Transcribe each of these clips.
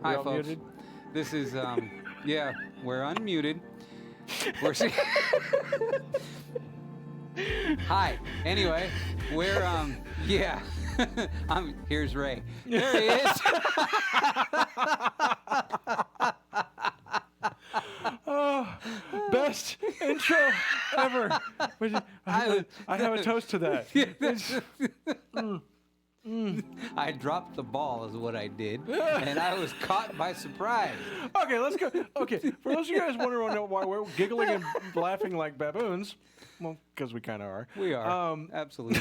Hi, folks. Unmuted? This is, yeah, we're unmuted. We're Hi. Anyway, we're, yeah. Here's Ray. There he is. Oh, best intro ever. I have a toast to that. I dropped the ball is what I did, and I was caught by surprise. Okay, let's go. Okay, for those of you guys wondering why we're giggling and laughing like baboons, well, because we kind of are. We are. Absolutely.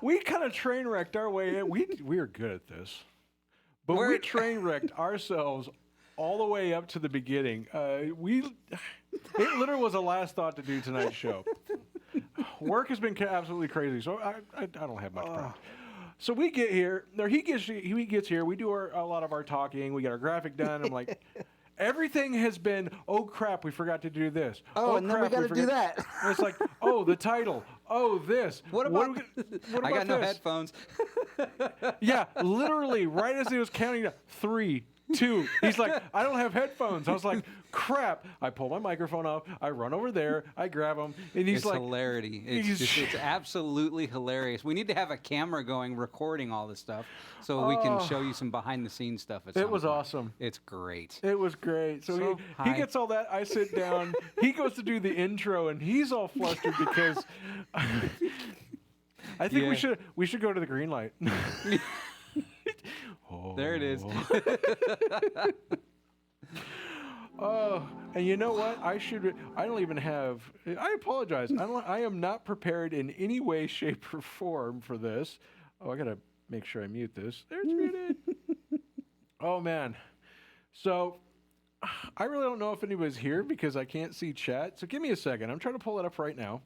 We kind of train wrecked our way in. We are good at this, but we train wrecked ourselves all the way up to the beginning. It literally was a last thought to do tonight's show. Work has been absolutely crazy, so I don't have much time. So we get here, or he gets here. We do a lot of our talking. We get our graphic done. I'm like, everything has been. Oh crap, we forgot to do this. Oh, and then we got to do that. And it's like, oh, the title. Oh, this. What about? What I got about no this? headphones. Yeah, literally, right as he was counting down, 3, 2. He's like, I don't have headphones. I was like, crap. I pull my microphone off. I run over there. I grab him, and he's It's like, hilarity. It's absolutely hilarious. We need to have a camera going recording all this stuff so we can show you some behind the scenes stuff. It was awesome. It's great. It was great. So he gets all that. I sit down. He goes to do the intro, and he's all flustered because I think we should go to the green light. There it is. Oh, and you know what? I don't even have. I apologize. I am not prepared in any way, shape, or form for this. Oh, I gotta make sure I mute this. There, it's muted. Oh man. So I really don't know if anybody's here because I can't see chat. So give me a second. I'm trying to pull it up right now.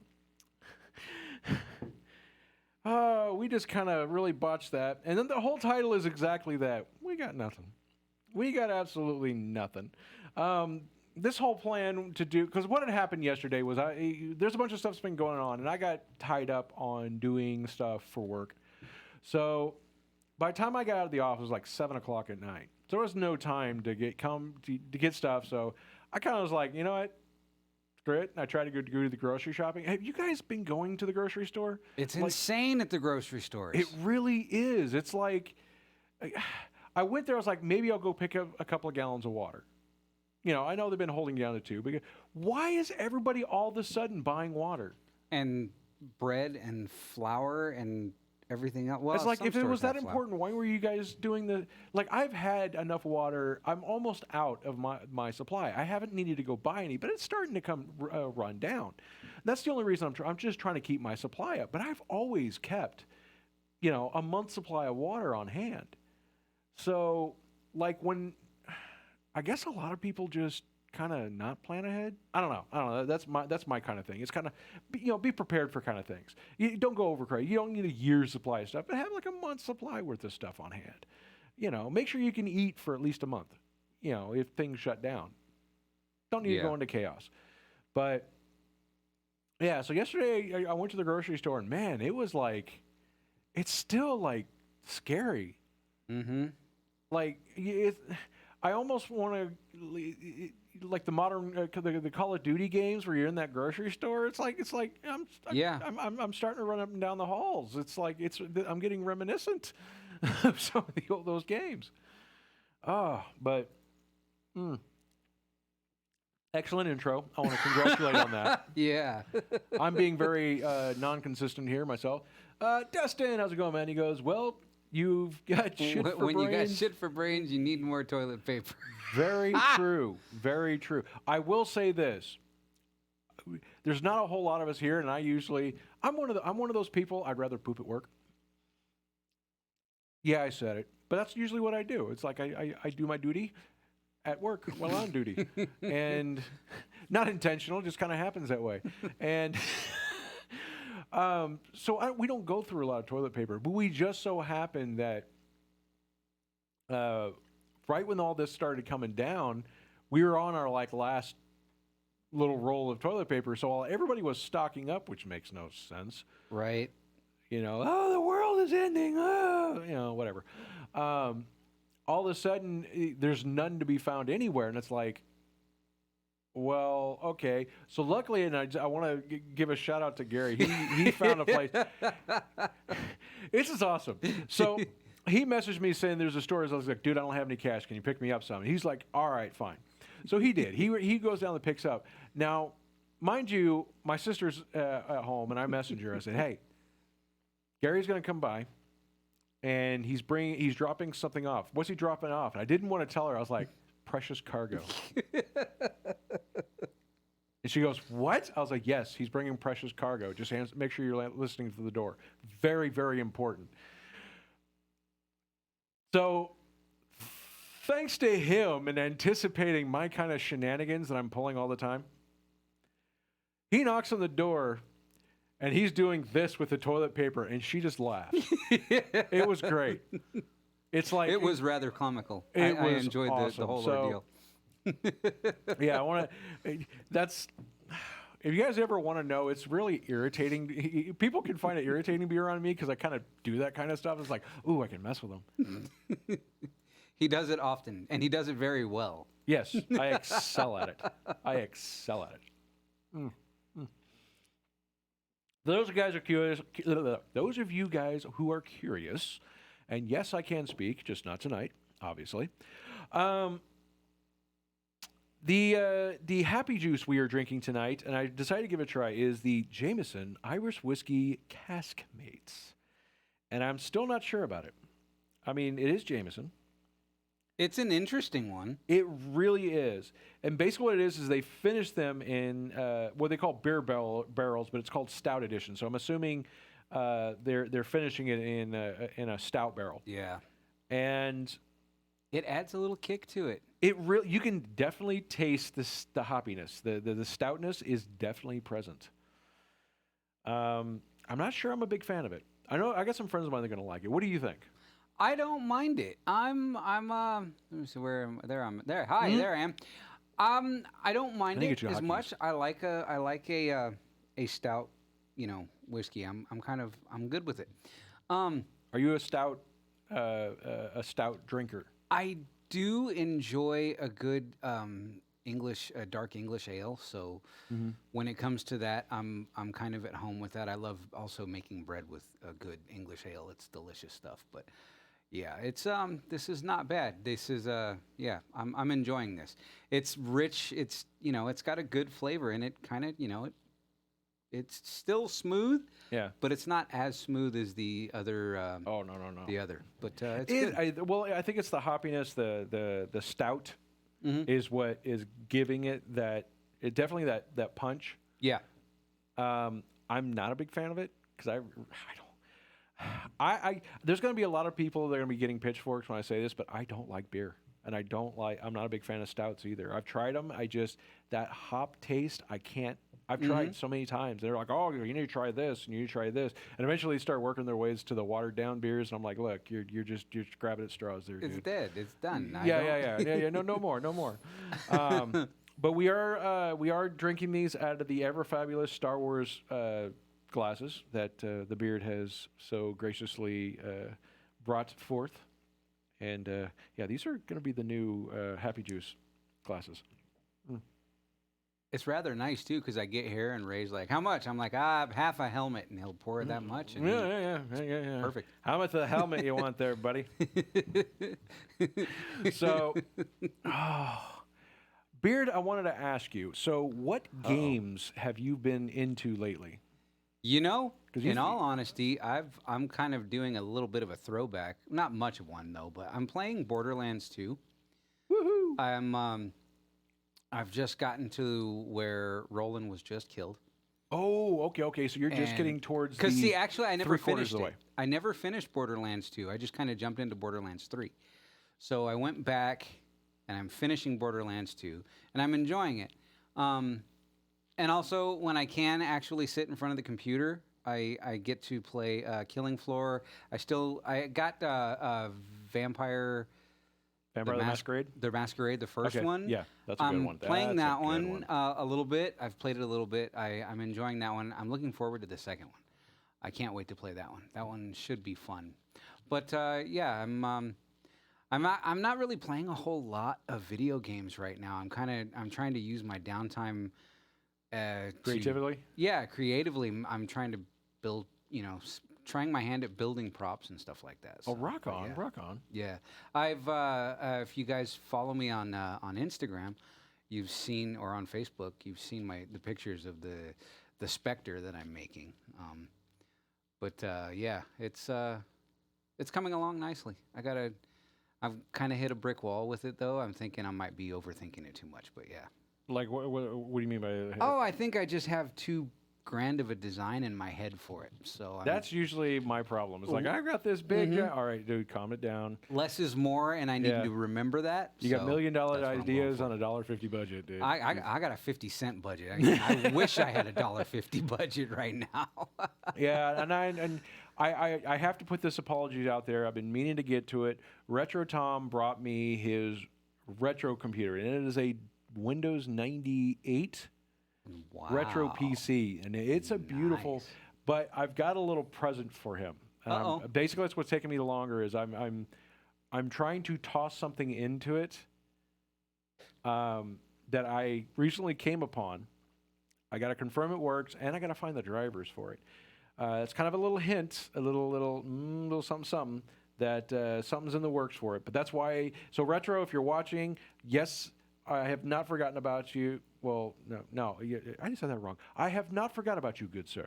We just kind of really botched that. And then the whole title is exactly that. We got nothing. We got absolutely nothing. This whole plan to do, because what had happened yesterday was there's a bunch of stuff's been going on, and I got tied up on doing stuff for work. So by the time I got out of the office, it was like 7 o'clock at night. So there was no time to get stuff. So I kind of was like, you know what? Screw it. And I tried to go to the grocery shopping. Have you guys been going to the grocery store? It's insane at the grocery stores. It really is. It's like, I went there, I was like, maybe I'll go pick up a couple of gallons of water. You know, I know they've been holding down to 2, but why is everybody all of a sudden buying water? And bread and flour and everything else. Well, it's like, if it was that important, why were you guys doing the... Like, I've had enough water. I'm almost out of my supply. I haven't needed to go buy any, but it's starting to run down. That's the only reason I'm just trying to keep my supply up. But I've always kept, a month's supply of water on hand. So, like, I guess a lot of people just kind of not plan ahead. I don't know. That's my kind of thing. It's kind of, be prepared for kind of things. You don't go over crazy. You don't need a year's supply of stuff, but have like a month's supply worth of stuff on hand. Make sure you can eat for at least a month. If things shut down, don't need to go into chaos. But yeah, so yesterday I went to the grocery store, and man, it was like, it's still like scary. Mm-hmm. Like I almost want to, like the modern the Call of Duty games where you're in that grocery store. It's like I'm starting to run up and down the halls. It's like I'm getting reminiscent of some of those games. But excellent intro. I want to congratulate on that. Yeah, I'm being very non-consistent here myself. Dustin, how's it going, man? He goes, well. You've got shit for brains. When you got shit for brains, you need more toilet paper. Very true. Very true. I will say this. There's not a whole lot of us here, and I'm one of those people, I'd rather poop at work. Yeah, I said it. But that's usually what I do. It's like I do my duty at work while on duty. And not intentional, just kind of happens that way. And so we don't go through a lot of toilet paper, but we just so happened that right when all this started coming down, we were on our last little roll of toilet paper. So everybody was stocking up, which makes no sense. Right. The world world is ending. Oh, whatever. All of a sudden, there's none to be found anywhere, and it's like, well, okay. So luckily, and I want to give a shout out to Gary. He found a place. This is awesome. So he messaged me saying there's a store. I was like, dude, I don't have any cash. Can you pick me up some? And he's like, all right, fine. So he did. He goes down and picks up. Now, mind you, my sister's at home, and I messaged her. I said, hey, Gary's going to come by, and he's dropping something off. What's he dropping off? And I didn't want to tell her. I was like, precious cargo. And she goes, what? I was like, yes, he's bringing precious cargo. Just make sure you're listening to the door. Very, very important. So thanks to him and anticipating my kind of shenanigans that I'm pulling all the time, he knocks on the door, and he's doing this with the toilet paper, and she just laughed. It was great. It's like it was rather comical. I enjoyed awesome. the whole ordeal. Yeah, I want to. That's. If you guys ever want to know, it's really irritating. People can find it irritating to be around me because I kind of do that kind of stuff. It's like, ooh, I can mess with them. He does it often, and he does it very well. Yes, I excel at it. I excel at it. Those guys are curious. Those of you guys who are curious, and yes, I can speak, just not tonight, obviously. The happy juice we are drinking tonight, and I decided to give it a try, is the Jameson Irish Whiskey Cask Mates. And I'm still not sure about it. I mean, it is Jameson. It's an interesting one. It really is. And basically what it is they finish them in what they call beer barrels, but it's called stout edition. So I'm assuming they're finishing it in a stout barrel. Yeah. And it adds a little kick to it. You can definitely taste the hoppiness. The stoutness is definitely present. I'm not sure I'm a big fan of it. I know I got some friends of mine that are going to like it. What do you think? I don't mind it. let me see where I'm there. Hi, there I am. I don't mind it as much. I like a stout, whiskey. I'm good with it. Are you a stout drinker? I do enjoy a good dark English ale. So when it comes to that, I'm kind of at home with that. I love also making bread with a good English ale. It's delicious stuff. But yeah, it's this is not bad. This is I'm enjoying this. It's rich. It's it's got a good flavor in it. Kind of it's still smooth. Yeah, but it's not as smooth as the other. No. The other, but it's good. I think it's the hoppiness, the stout is what is giving it definitely that punch. Yeah. I'm not a big fan of it because there's going to be a lot of people that are going to be getting pitchforks when I say this, but I don't like beer, and I'm not a big fan of stouts either. I've tried them. That hop taste, I can't. I've tried so many times. They're like, oh, you need to try this, and you need to try this. And eventually they start working their ways to the watered-down beers, and I'm like, look, you're just grabbing at straws there, dude. It's dead. It's done. Yeah. No more. But we are drinking these out of the ever-fabulous Star Wars glasses that the Beard has so graciously brought forth. And, these are going to be the new Happy Juice glasses. It's rather nice, too, because I get here and Ray's like, how much? I'm like, half a helmet, and he'll pour that much. And Yeah. Perfect. How much of the helmet you want there, buddy? So, Beard, I wanted to ask you, so what games have you been into lately? In all honesty, I'm kind of doing a little bit of a throwback. Not much of one, though, but I'm playing Borderlands 2. Woohoo! I've just gotten to where Roland was just killed. Oh, okay. So you're just getting towards because actually, I never finished the way. it. I never finished Borderlands 2. I just kind of jumped into Borderlands 3. So I went back, and I'm finishing Borderlands 2, and I'm enjoying it. And also, when I can actually sit in front of the computer, I get to play Killing Floor. I got Vampire the Masquerade. The Masquerade, the first one. Yeah, that's a good one. Playing that one a little bit. I've played it a little bit. I'm enjoying that one. I'm looking forward to the second one. I can't wait to play that one. That one should be fun. But yeah, I'm not really playing a whole lot of video games right now. I'm trying to use my downtime Creatively? Yeah, creatively. I'm trying to build, trying my hand at building props and stuff like that. Oh, So, rock but on, yeah. rock on. Yeah, I've if you guys follow me on Instagram, you've seen, or on Facebook, you've seen the pictures of the Spectre that I'm making. But yeah, it's coming along nicely. I've kind of hit a brick wall with it though. I'm thinking I might be overthinking it too much, but yeah. Like, what do you mean by Oh, I think I just have too grand of a design in my head for it. So That's usually my problem. It's like, I got this big all right, dude, calm it down. less is more, and I need Yeah. to remember that. You got $1 million that's what I'm going ideas for. on a $1.50 budget, dude. I got a 50-cent budget. I wish I had a $1.50 budget right now. Yeah, and I have to put this apology out there. I've been meaning to get to it. Retro Tom brought me his retro computer, and it is a Windows 98 Wow. retro PC, and it's a beautiful. Nice. But I've got a little present for him. And basically, that's what's taking me longer. Is I'm trying to toss something into it that I recently came upon. I got to confirm it works, and I got to find the drivers for it. It's kind of a little hint, a little something that something's in the works for it. But that's why. So Retro, if you're watching, yes, I have not forgotten about you. Well, no, I just said that wrong. I have not forgotten about you, good sir.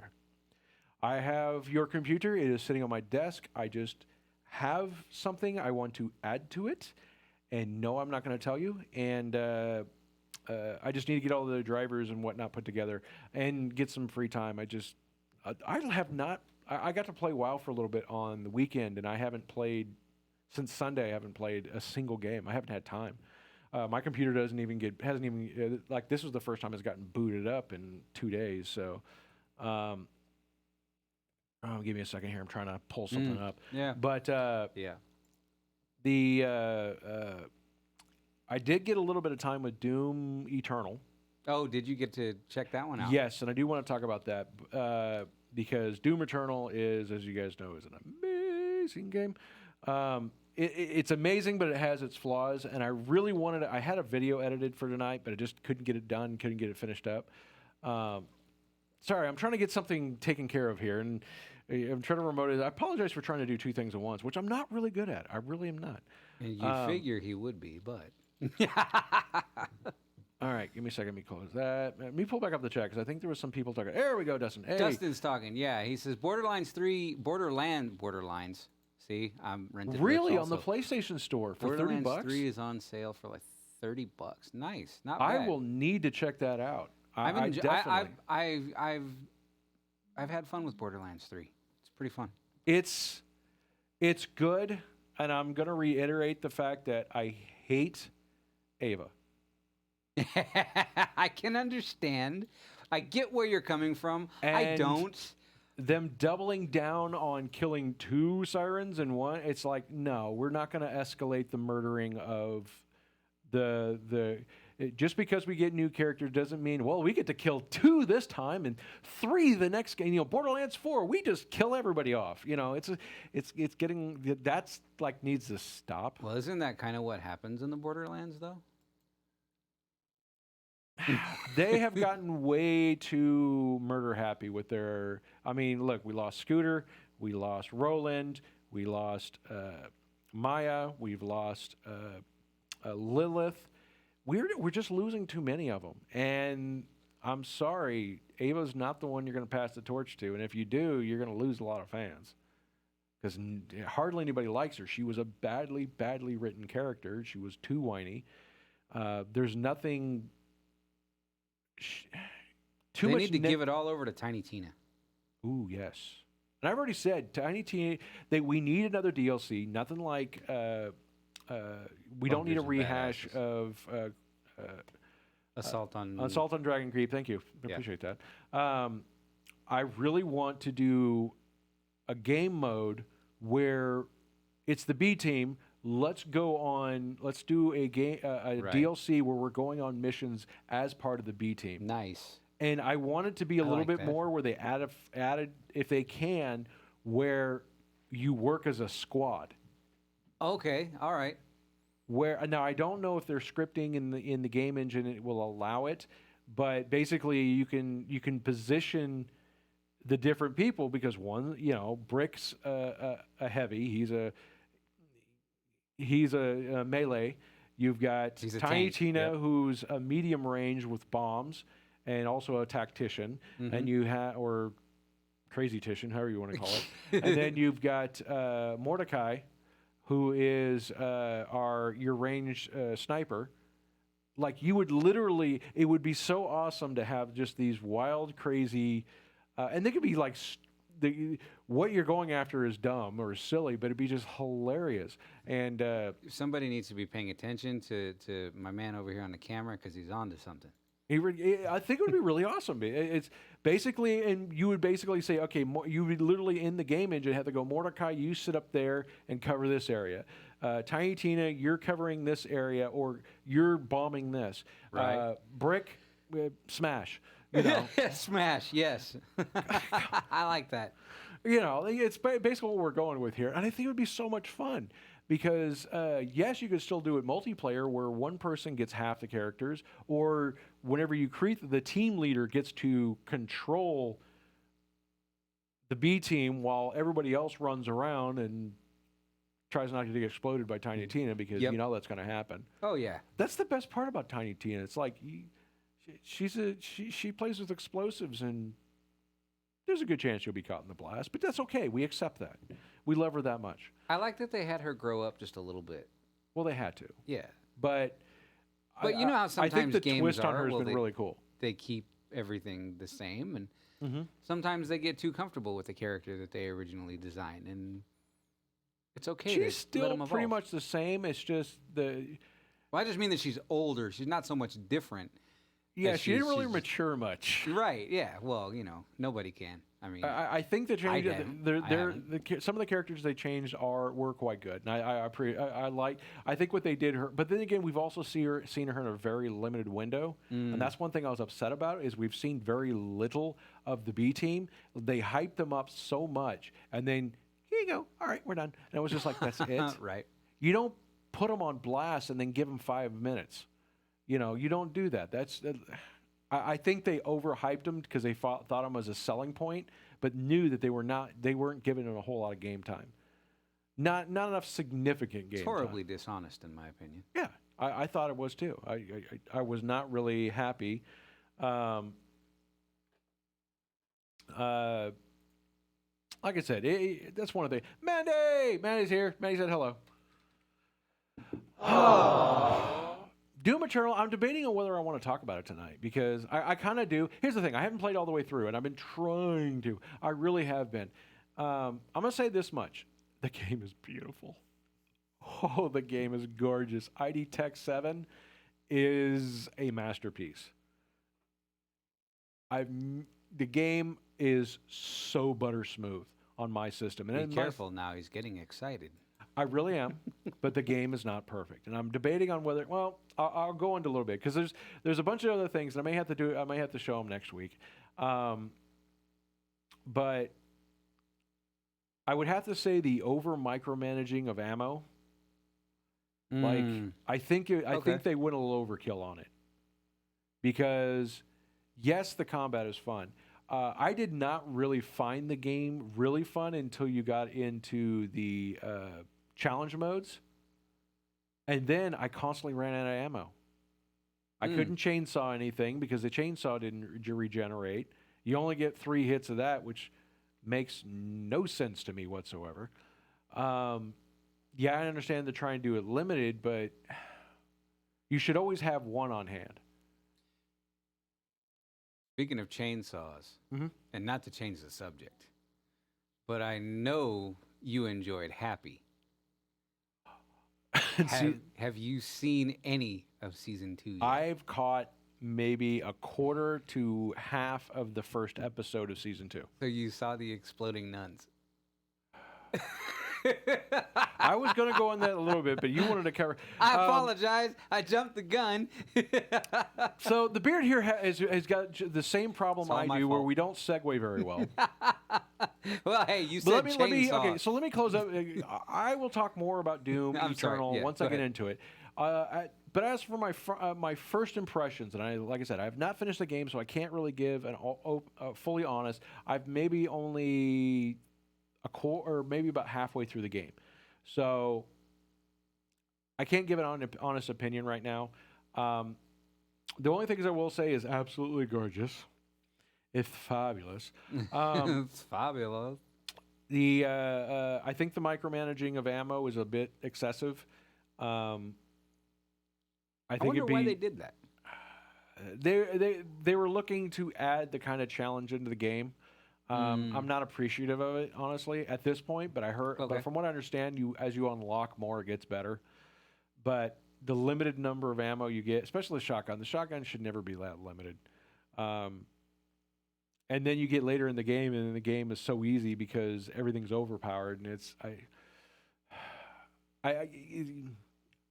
I have your computer. It is sitting on my desk. I just have something I want to add to it, and no, I'm not going to tell you. And I just need to get all the drivers and whatnot put together and get some free time. I have not. I got to play WoW for a little bit on the weekend, and I haven't played since Sunday. I haven't played a single game. I haven't had time. My computer hasn't even like this was the first time it's gotten booted up in 2 days. So, give me a second here. I'm trying to pull something up. Yeah. But Yeah. I did get a little bit of time with Doom Eternal. Oh, did you get to check that one out? Yes, and I do want to talk about that because Doom Eternal is, as you guys know, is an amazing game. It's amazing, but it has its flaws, and I really wanted to. I had a video edited for tonight, but I just couldn't get it done, couldn't get it finished up. Sorry, I'm trying to get something taken care of here, and I'm trying to remote it. I apologize for trying to do two things at once, which I'm not really good at. I really am not. And you figure he would be, but. All right, give me a second. Let me close that. Let me pull back up the chat, because I think there was some people talking. There we go, Dustin. Hey. Dustin's talking, yeah. He says Borderlands. See, I'm renting. Really, on the PlayStation Store for Borderlands $30? 3 is on sale for like $30. Nice, not bad. I will need to check that out. I definitely. I've had fun with Borderlands 3. It's pretty fun. It's good, and I'm going to reiterate the fact that I hate Ava. I can understand. I get where you're coming from. And I don't. Them doubling down on killing 2 sirens in one, it's like, no, we're not going to escalate the murdering of just because we get new characters doesn't mean, well, we get to kill 2 this time and 3 the next game. Borderlands 4, we just kill everybody off. It's getting, that's like needs to stop. Well, isn't that kind of what happens in the Borderlands, though? They have gotten way too murder happy with their. I mean, look, we lost Scooter, we lost Roland, we lost Maya, we've lost Lilith. We're just losing too many of them, and I'm sorry, Ava's not the one you're going to pass the torch to, and if you do, you're going to lose a lot of fans because hardly anybody likes her. She was a badly written character. She was too whiny. There's nothing. They need to give it all over to Tiny Tina. Ooh, yes. And I've already said, Tiny Tina, we need another DLC. Nothing like, we don't need a rehash of Assault on Dragon Creep. Thank you. I appreciate that. I really want to do a game mode where it's the B team. Let's do a game, Right. DLC where we're going on missions as part of the B team. Nice. and I want it to be a I little like bit that. more where they added, if they can, where you work as a squad. Okay, all right. Where now I don't know if they're scripting in the game engine it will allow it, but basically you can position the different people because one, Brick's a heavy. He's a melee. You've got He's a Tiny tank. Tina, Yep. who's a medium range with bombs, and also a tactician. And you have or crazy tician, however you want to call it. And then you've got Mordecai, who is your ranged sniper. Like you would literally, it would be so awesome to have just these wild, crazy, and they could be like, what you're going after is dumb or silly, but it'd be just hilarious. And Somebody needs to be paying attention to my man over here on the camera because he's on to something. I think it would be really awesome. It's basically, and you would basically say, okay, you would literally in the game engine have to go, Mordecai, you sit up there and cover this area. Tiny Tina, you're covering this area, or you're bombing this. Right. Brick, smash. Smash, yes. I like that. It's basically what we're going with here, and I think it would be so much fun. Because yes, you could still do it multiplayer where one person gets half the characters, or whenever you create the team leader gets to control the B team while everybody else runs around and tries not to get exploded by Tiny Tina because Yep. you know that's going to happen. Oh yeah. That's the best part about Tiny Tina. It's like she plays with explosives and there's a good chance you'll be caught in the blast, but that's okay. We accept that. We love her that much. I like that they had her grow up just a little bit. Well, they had to. Yeah. But you know how I sometimes think the games twist on are, her has well, been really cool. They keep everything the same, and sometimes they get too comfortable with the character that they originally designed, and it's okay. She's to let still them pretty evolve. much the same. It's just Well, I just mean that she's older. She's not so much different. yeah, as she didn't really she's- mature much. Right. Yeah. Well, nobody can. I mean, I think the changes, haven't. some of the characters they changed were quite good, and I think what they did her. But then again, we've also seen her in a very limited window, and that's one thing I was upset about is we've seen very little of the B team. They hyped them up so much, and then here you go, all right, we're done, and it was just like that's it. right. You don't put them on blast and then give them 5 minutes. You don't do that. I think they overhyped them because they thought them as a selling point, but knew that they weren't giving them a whole lot of game time. Not enough significant game It's horribly time. dishonest, in my opinion. Yeah, I thought it was too. I was not really happy. Like I said, that's one of the Mandy's here. Mandy said hello. Doom Eternal, I'm debating on whether I want to talk about it tonight because I kind of do. Here's the thing. I haven't played all the way through, and I've been trying to. I really have been. I'm going to say this much. The game is beautiful. Oh, the game is gorgeous. ID Tech 7 is a masterpiece. The game is so butter smooth on my system. Be careful now. He's getting excited. I really am, but the game is not perfect, and I'm debating on whether. Well, I'll go into a little bit because there's a bunch of other things that I may have to do. I may have to show them next week, but I would have to say the over micromanaging of ammo. Like I think they went a little overkill on it because yes, the combat is fun. I did not really find the game really fun until you got into the challenge modes. And then I constantly ran out of ammo. I couldn't chainsaw anything because the chainsaw didn't regenerate. You only get 3 hits of that, which makes no sense to me whatsoever. Yeah, I understand they're trying to do it limited, but you should always have one on hand. Speaking of chainsaws, and not to change the subject, but I know you enjoyed Happy. Have you seen any of season 2 yet? I've caught maybe a quarter to half of the first episode of season 2. So you saw the exploding nuns. I was going to go on that a little bit, but you wanted to cover. I apologize. I jumped the gun. So the beard here has got the same problem I do, where we don't segue very well. Well, hey, you said chainsaw. Okay, so let me close up. I will talk more about Doom Eternal once I get into it. But as for my first impressions, and like I said, I have not finished the game, so I can't really give fully honest. I've maybe only a quarter, or maybe about halfway through the game, so I can't give an honest opinion right now. The only things I will say is absolutely gorgeous. It's fabulous. It's fabulous. I think the micromanaging of ammo is a bit excessive. I wonder why they did that. They were looking to add the kind of challenge into the game. I'm not appreciative of it, honestly, at this point. But but from what I understand, as you unlock more, it gets better. But the limited number of ammo you get, especially the shotgun should never be that limited. And then you get later in the game, and the game is so easy because everything's overpowered, and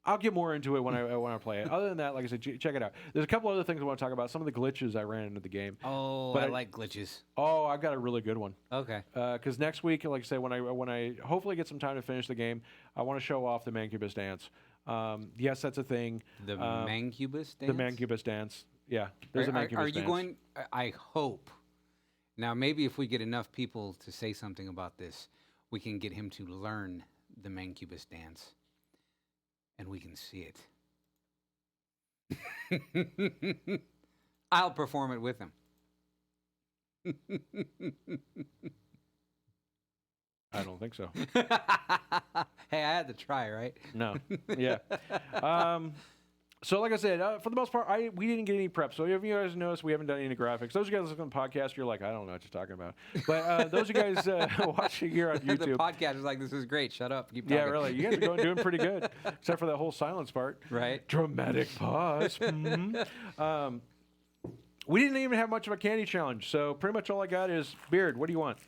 I'll get more into it when I play it. Other than that, like I said, check it out. There's a couple other things I want to talk about. Some of the glitches I ran into the game. Oh, but I like glitches. Oh, I've got a really good one. Okay. Because next week, like I say, when I hopefully get some time to finish the game, I want to show off the Mancubus dance. Yes, that's a thing. The Mancubus dance? The Mancubus dance. Yeah, there's a Mancubus dance. Are you going? I hope. Now, maybe if we get enough people to say something about this, we can get him to learn the Mancubus dance. And we can see it. I'll perform it with him. I don't think so. Hey, I had to try, right? No. Yeah. So like I said, for the most part, we didn't get any prep. So if you guys notice, we haven't done any graphics. Those of you guys listening to the podcast, you're like, I don't know what you're talking about. But those of you guys watching here on YouTube. The podcast is like, this is great. Shut up. Keep talking. Yeah, really. You guys are doing pretty good. Except for that whole silence part. Right. Dramatic pause. Mm-hmm. We didn't even have much of a candy challenge. So pretty much all I got is Beard. What do you want?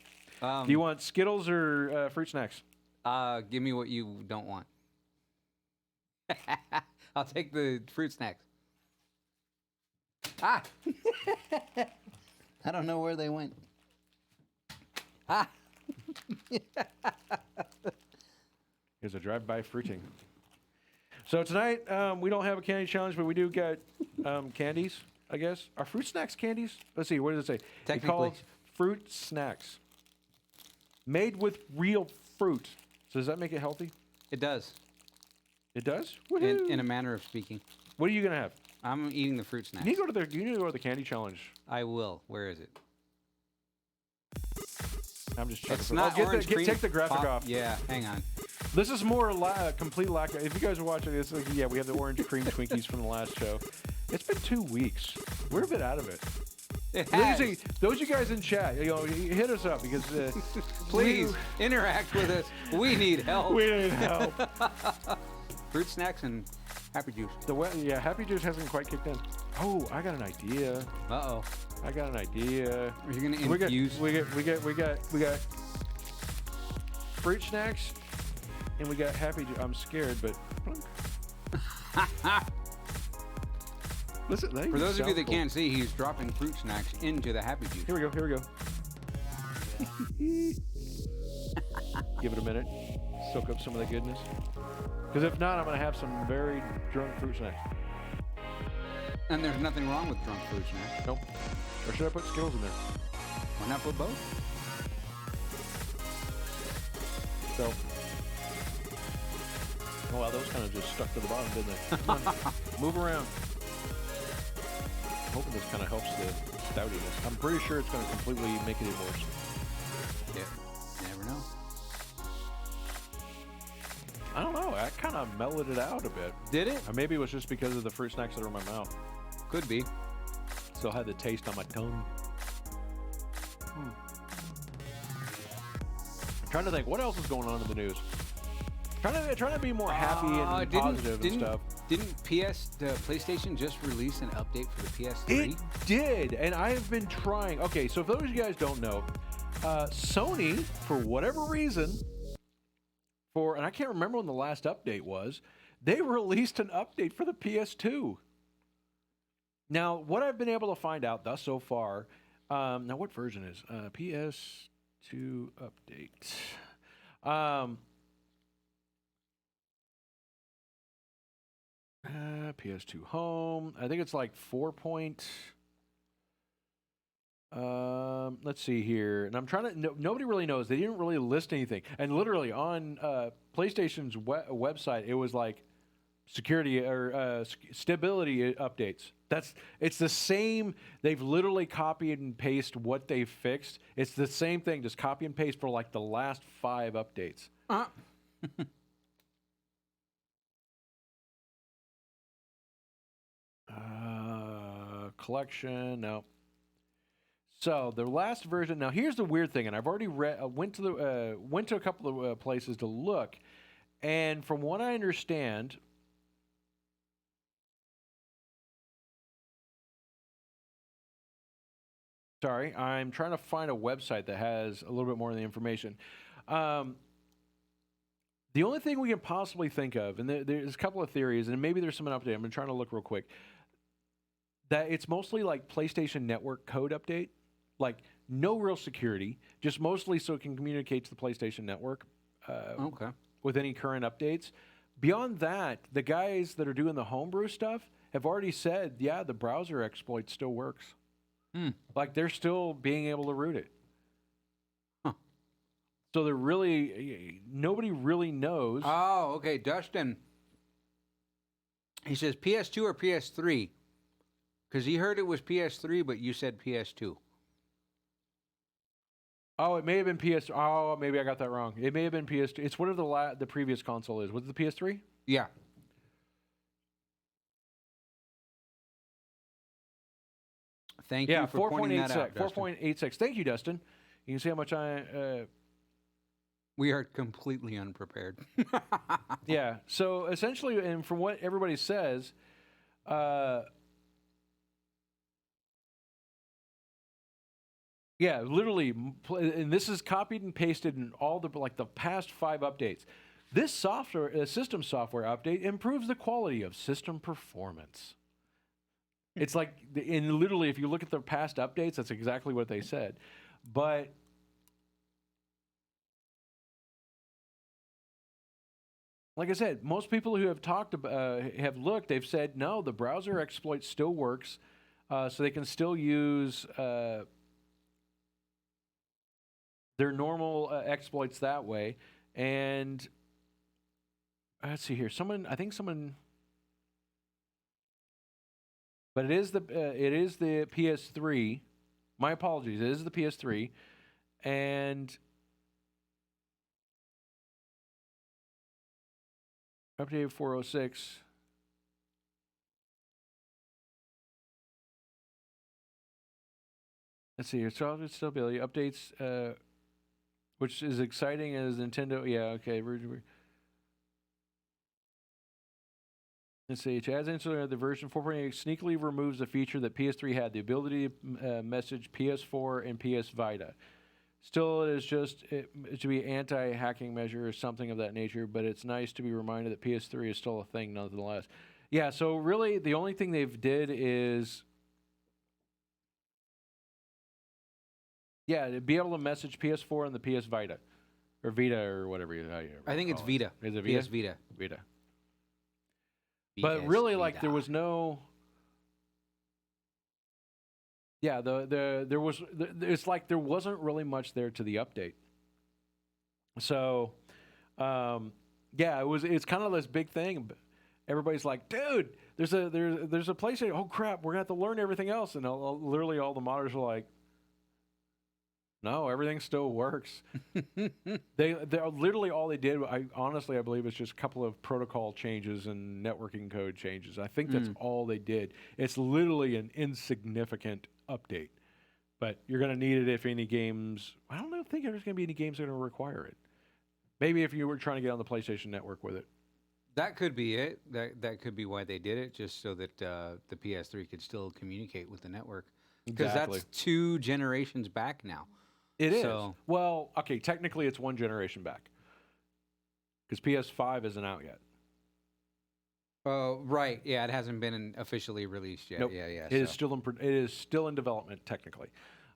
Do you want Skittles or fruit snacks? Give me what you don't want. I'll take the fruit snacks. Ah! I don't know where they went. Ah! Here's a drive-by fruiting. So tonight, we don't have a candy challenge, but we do get candies, I guess. Are fruit snacks candies? Let's see, what does it say? Technically. It's called fruit snacks. Made with real fruit. So does that make it healthy? It does. It does? In a manner of speaking. What are you going to have? I'm eating the fruit snacks. You need to go to the candy challenge. I will. Where is it? I'm just checking. It's not orange cream. Take the graphic off. Yeah, hang on. This is more complete lack. If you guys are watching this, yeah, we have the orange cream Twinkies from the last show. It's been 2 weeks. We're a bit out of it. It has. Those of you guys in chat, hit us up because please interact with us. We need help. We need help. Fruit snacks and Happy Juice. Happy Juice hasn't quite kicked in. Oh, I got an idea. Uh-oh. I got an idea. Are you gonna infuse? We got fruit snacks, and we got Happy Juice. I'm scared, but. Listen, for those of you that can't see, he's dropping fruit snacks into the Happy Juice. Here we go. Give it a minute. Soak up some of the goodness. Because if not, I'm going to have some very drunk fruit snacks. And there's nothing wrong with drunk fruit snacks. Nope. Or should I put Skittles in there? Why not put both? So. Oh, wow, those kind of just stuck to the bottom, didn't they? Come on. Move around. I'm hoping this kind of helps the stoutiness. I'm pretty sure it's going to completely make it even worse. Yeah, you never know. I don't know. I kind of mellowed it out a bit. Did it? Or maybe it was just because of the fruit snacks that are in my mouth. Could be. Still had the taste on my tongue. Trying to think, what else is going on in the news? Trying to be more happy and positive and stuff. Didn't PlayStation just release an update for the PS3? It did, and I have been trying. Okay, so if those of you guys don't know, Sony, for whatever reason, and I can't remember when the last update was. They released an update for the PS2. Now, what I've been able to find out thus so far, now what version is PS2 update? PS2 Home. I think it's like 4 point. Let's see here, and I'm trying to. Nobody really knows. They didn't really list anything, and literally on PlayStation's website, it was like security or stability updates. It's the same. They've literally copied and pasted what they fixed. It's the same thing, just copy and paste for like the last 5 updates. Collection, no. So the last version. Now here's the weird thing, and I've already went to a couple of places to look, and from what I understand, sorry, I'm trying to find a website that has a little bit more of the information. The only thing we can possibly think of, and there's a couple of theories, and maybe there's some update. I'm trying to look real quick. That it's mostly like PlayStation Network code update. Like, no real security, just mostly so it can communicate to the PlayStation Network with any current updates. Beyond that, the guys that are doing the homebrew stuff have already said, yeah, the browser exploit still works. Like, they're still being able to root it. So they're really, nobody really knows. Oh, okay. Dustin, he says PS2 or PS3? Because he heard it was PS3, but you said PS2. Oh, it may have been PS. Oh, maybe I got that wrong. It may have been PS2. It's whatever the previous console is. Was it the PS3? Yeah. Thank you for pointing that out, Dustin. 4.86. Thank you, Dustin. You can see how much we are completely unprepared. Yeah. So essentially, and from what everybody says, yeah, literally, and this is copied and pasted in all the past 5 updates. This system software update improves the quality of system performance. It's like, and literally, if you look at the past updates, that's exactly what they said. But like I said, most people who have talked about, have looked, they've said no, the browser exploit still works, so they can still use their normal exploits that way. And let's see here. But it is the PS3. My apologies. It is the PS3, and updated 406. Let's see here. Stability updates. Which is exciting as Nintendo. Yeah, okay. Let's see. It adds into the version 4.8 sneakily removes the feature that PS3 had, the ability to message PS4 and PS Vita. Still, it is just it should be anti-hacking measure or something of that nature, but it's nice to be reminded that PS3 is still a thing nonetheless. Yeah, so really the only thing they've did is to be able to message PS4 and the PS Vita. Or Vita or whatever you I think it's Vita. Is it Vita? PS Vita. Vita. But really, like, there was no... Yeah, there was... It's like there wasn't really much there to the update. So, yeah, it's kind of this big thing. Everybody's like, dude, there's a PlayStation. Oh, crap, we're going to have to learn everything else. And literally all the modders are like, no, everything still works. They literally all they did. I believe it's just a couple of protocol changes and networking code changes. I think that's all they did. It's literally an insignificant update, but you're going to need it if any games. I don't think there's going to be any games that are going to require it. Maybe if you were trying to get on the PlayStation Network with it. That could be it. That could be why they did it, just so that the PS3 could still communicate with the network. Because that's 2 generations back now. It is. Well, okay, technically it's 1 generation back. because PS5 isn't out yet. Right. Yeah, it hasn't been officially released yet. Nope. Yeah, yeah. It is still in development technically.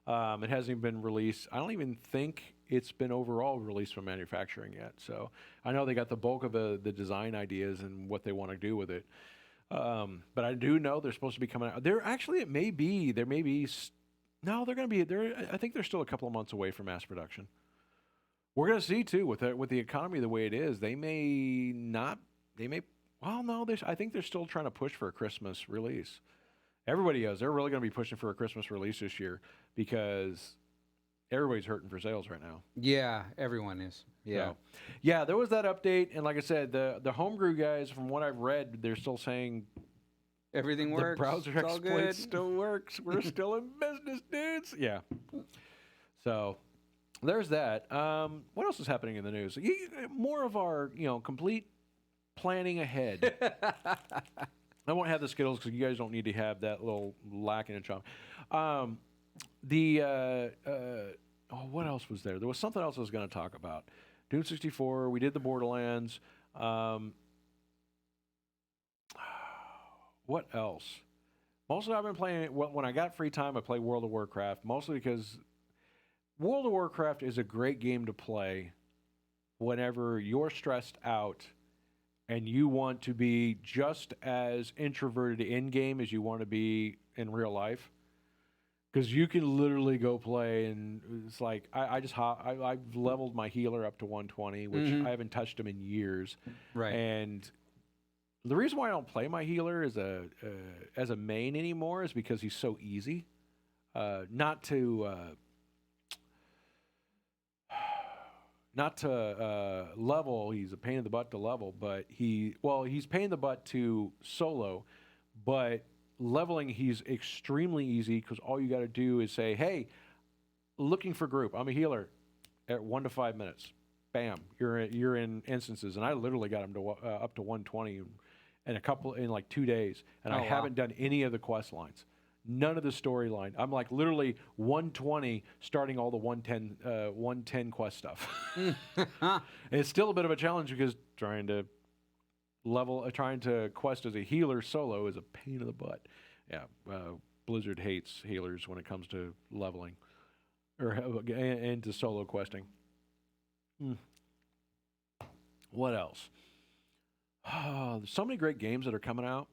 It hasn't even been released. I don't even think it's been overall released from manufacturing yet. So I know they got the bulk of the design ideas and what they want to do with it. But I do know they're supposed to be coming out. There actually, it may be. There may be. No, they're going to be. I think they're still a couple of months away from mass production. We're going to see too with the economy the way it is. They may not. They may. Well, no. I think they're still trying to push for a Christmas release. Everybody is. They're really going to be pushing for a Christmas release this year because everybody's hurting for sales right now. Yeah, everyone is. Yeah. So, yeah, there was that update, and like I said, the homebrew guys, from what I've read, they're still saying everything works. The browser it's all exploit good. still works. We're still in business, dudes. Yeah. So there's that. What else is happening in the news? More of our, complete planning ahead. I won't have the Skittles because you guys don't need to have that little lacking in charm. What else was there? There was something else I was going to talk about. Doom 64. We did the Borderlands. What else? Mostly I've been playing, when I got free time, I play World of Warcraft, mostly because World of Warcraft is a great game to play whenever you're stressed out and you want to be just as introverted in-game as you want to be in real life. Because you can literally go play, and it's like, I've leveled my healer up to 120, which I haven't touched him in years. Right. And the reason why I don't play my healer as a main anymore is because he's so easy. Not to level. He's a pain in the butt to level, but he's pain in the butt to solo, but leveling he's extremely easy because all you got to do is say, "Hey, looking for group. I'm a healer." At 1 to 5 minutes, bam, you're in instances, and I literally got him to up to 120 in like 2 days, and I haven't done any of the quest lines. None of the storyline. I'm like literally 120 starting all the 110 quest stuff. It's still a bit of a challenge because trying to quest as a healer solo is a pain in the butt. Yeah, Blizzard hates healers when it comes to leveling and to solo questing. What else? There's so many great games that are coming out.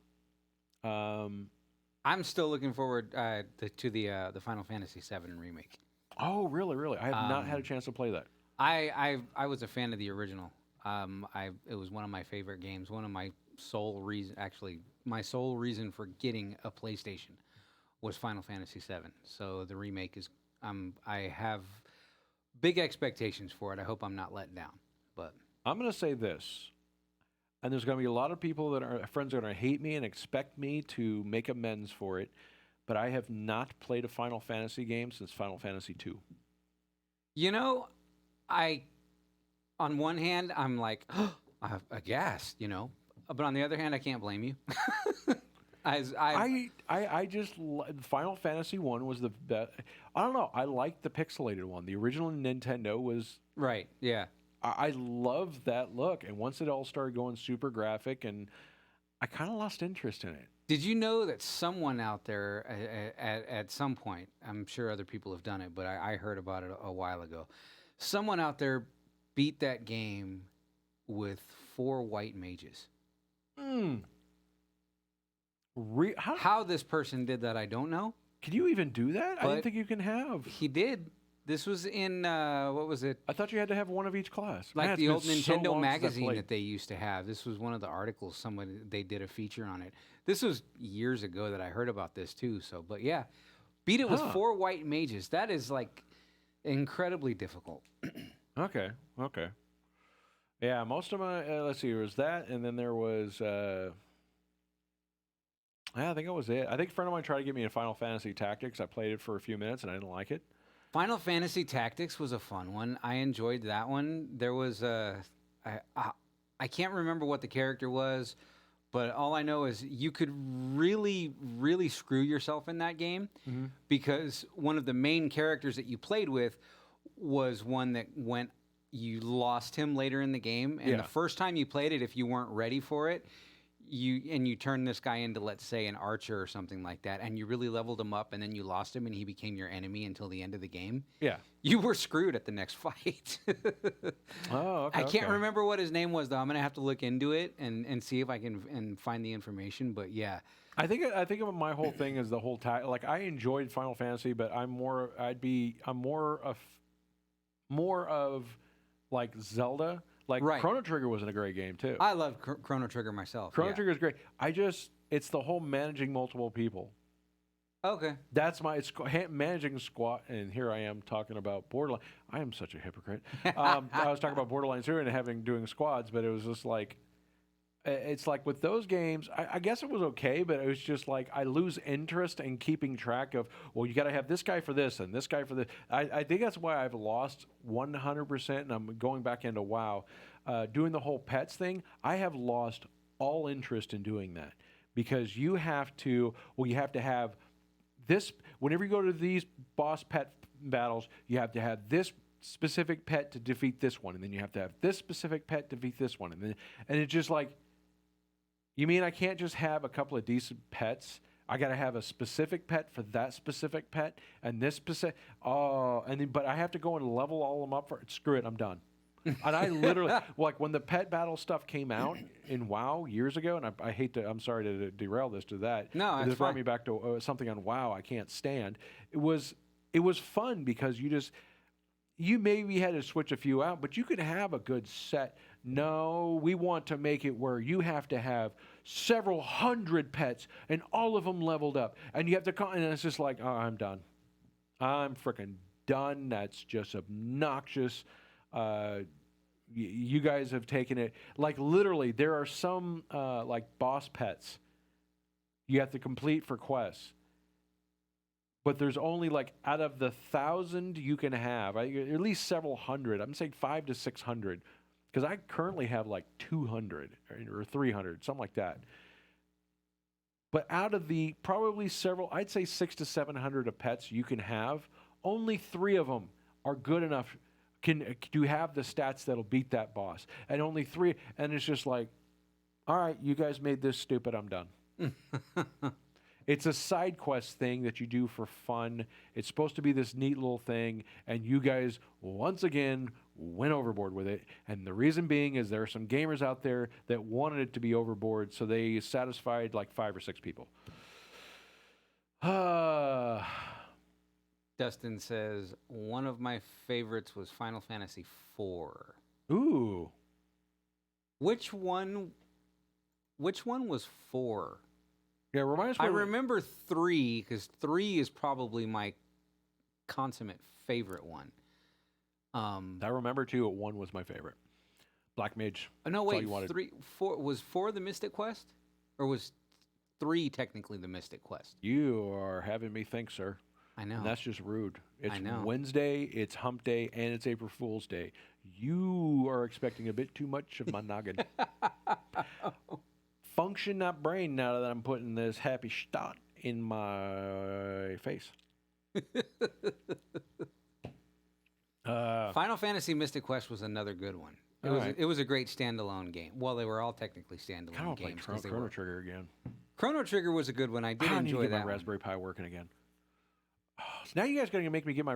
I'm still looking forward to the Final Fantasy VII remake. Oh, really, really? I have not had a chance to play that. I was a fan of the original. It was one of my favorite games. One of my sole reason for getting a PlayStation was Final Fantasy VII. So the remake is, I have big expectations for it. I hope I'm not let down. But I'm going to say this, and there's going to be a lot of people that are friends that are going to hate me and expect me to make amends for it, but I have not played a Final Fantasy game since Final Fantasy II. On one hand, I'm like, aghast, but on the other hand, I can't blame you. I just Final Fantasy 1 was the best. I don't know. I liked the pixelated one. The original Nintendo was right. Yeah. I loved that look, and once it all started going super graphic, and I kind of lost interest in it. Did you know that someone out there at some point, I'm sure other people have done it, but I heard about it a while ago. Someone out there beat that game with 4 white mages. How this person did that, I don't know. Can you even do that? I didn't think you can have. He did. This was in, what was it? I thought you had to have one of each class. Like the old Nintendo magazine that they used to have. This was one of the articles. They did a feature on it. This was years ago that I heard about this too. So, but yeah, beat it with 4 white mages. That is like incredibly difficult. Okay. Yeah, most of my, let's see, there was that, and then there was, I think that was it. I think a friend of mine tried to get me a Final Fantasy Tactics. I played it for a few minutes, and I didn't like it. Final Fantasy Tactics was a fun one. I enjoyed that one. There was I can't remember what the character was, but all I know is you could really, really screw yourself in that game because one of the main characters that you played with was one that went you lost him later in the game, and the first time you played it, if you weren't ready for it, you turned this guy into, let's say, an archer or something like that, and you really leveled him up, and then you lost him, and he became your enemy until the end of the game. Yeah. You were screwed at the next fight. Oh, okay. I can't remember what his name was, though. I'm gonna have to look into it and see if I can find the information. But yeah, I think of my whole thing as the whole like I enjoyed Final Fantasy, but I'm more of like Zelda. Like Chrono Trigger wasn't a great game too. I love Chrono Trigger myself. Chrono Trigger is great. It's the whole managing multiple people. Okay. That's managing squad, and here I am talking about Borderlands. I am such a hypocrite. I was talking about Borderlands here and doing squads, but it was just like, it's like with those games, I guess it was okay, but it was just like I lose interest in keeping track of, well, you got to have this guy for this and this guy for this. I think that's why I've lost 100%, and I'm going back into WoW. Doing the whole pets thing, I have lost all interest in doing that because you have to have this, whenever you go to these boss pet battles, you have to have this specific pet to defeat this one, and then you have to have this specific pet to defeat this one, and it's just like, you mean I can't just have a couple of decent pets? I got to have a specific pet for that specific pet, and this specific, but I have to go and level all of them up for, screw it, I'm done. And I literally, like when the pet battle stuff came out in WoW years ago, and I'm sorry to derail this to that. No, this brought me back to something on WoW I can't stand. It was fun because you maybe had to switch a few out, but you could have a good set. No, we want to make it where you have to have several hundred pets and all of them leveled up, and you have to and it's just like, oh, I'm done. I'm freaking done. That's just obnoxious. You guys have taken it, like literally there are some like boss pets you have to complete for quests, but there's only like out of the 1,000 you can have, at least several hundred. I'm saying 500 to 600 because I currently have like 200 or 300, something like that. But out of the probably I'd say 600 to 700 of pets you can have, only 3 of them are good enough. Do have the stats that'll beat that boss, and only 3, and it's just like, all right, you guys made this stupid, I'm done. It's a side quest thing that you do for fun. It's supposed to be this neat little thing, and you guys once again went overboard with it. And the reason being is there are some gamers out there that wanted it to be overboard, so they satisfied like 5 or 6 people. Dustin says, one of my favorites was Final Fantasy IV. Ooh. Which one was 4? Yeah, reminds I me. remember 3, because 3 is probably my consummate favorite one. I remember 2, 1 was my favorite. Black Mage. No, wait, 4 was 4 the Mystic Quest? Or was 3 technically the Mystic Quest? You are having me think, sir. I know. And that's just rude. It's I know. Wednesday, it's Hump Day, and it's April Fool's Day. You are expecting a bit too much of my noggin. Function that brain now that I'm putting this happy shot in my face. Final Fantasy Mystic Quest was another good one. It was a great standalone game. Well, they were all technically standalone games. Chrono Trigger again. Chrono Trigger was a good one. I did enjoy that. My Raspberry Pi working again. So now you guys are going to make me get my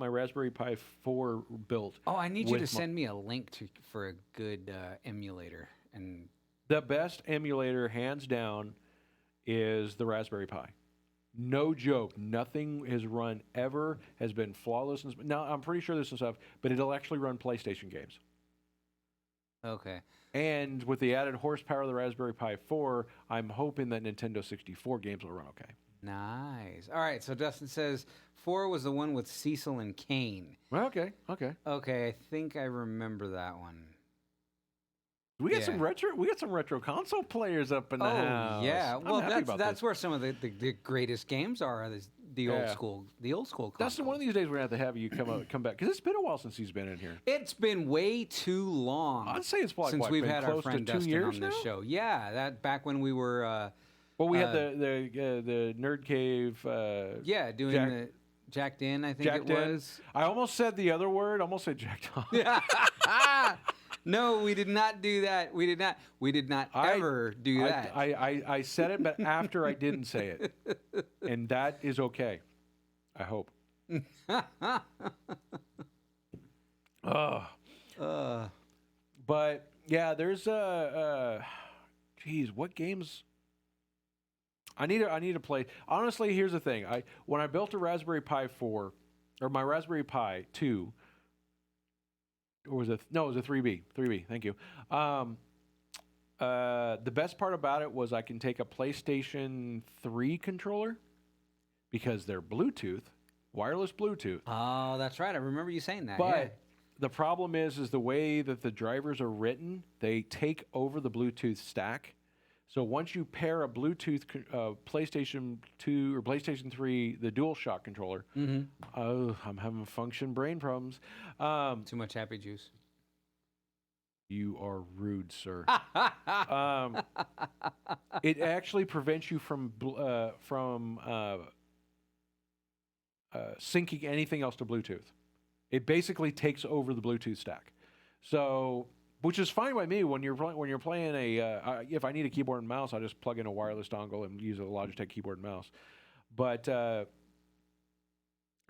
Raspberry Pi 4 built. Oh, I need you to send me a link for a good emulator. And the best emulator, hands down, is the Raspberry Pi. No joke. Nothing has run ever has been flawless. Now, I'm pretty sure there's some stuff, but it'll actually run PlayStation games. Okay. And with the added horsepower of the Raspberry Pi 4, I'm hoping that Nintendo 64 games will run okay. Nice. All right, so Dustin says 4 was the one with Cecil and Kane. Well, okay. Okay, I think I remember that one. We got some retro console players up in the house. Oh yeah, well that's where some of the greatest games are. The old school consoles. Dustin, one of these days we're gonna have you come back because it's been a while since he's been in here. It's been way too long. I'd say it's probably since we've had our friend Dustin on this now? show. Yeah, that back when we were. Well, we had the Nerd Cave. Doing Jacked in, I think Jacked it in. was. I almost said the other word. I almost said jacked off. No, we did not do that. We did not. We did not ever do that. I said it, but after I didn't say it, and that is okay. I hope. But yeah, there's geez, what games? I need to play. Honestly, here's the thing. When I built a Raspberry Pi 4, or my Raspberry Pi 2, or was it? No, it was a 3B. 3B. Thank you. The best part about it was I can take a PlayStation 3 controller because they're Bluetooth, wireless Bluetooth. Oh, that's right. I remember you saying that. But yeah. the problem is the way that the drivers are written, they take over the Bluetooth stack. So once you pair a Bluetooth PlayStation 2 or PlayStation 3, the DualShock controller, oh, I'm having function brain problems. Too much happy juice. You are rude, sir. It actually prevents you from syncing anything else to Bluetooth. It basically takes over the Bluetooth stack. So, which is fine by me when you're playing a. If I need a keyboard and mouse, I just plug in a wireless dongle and use a Logitech keyboard and mouse. But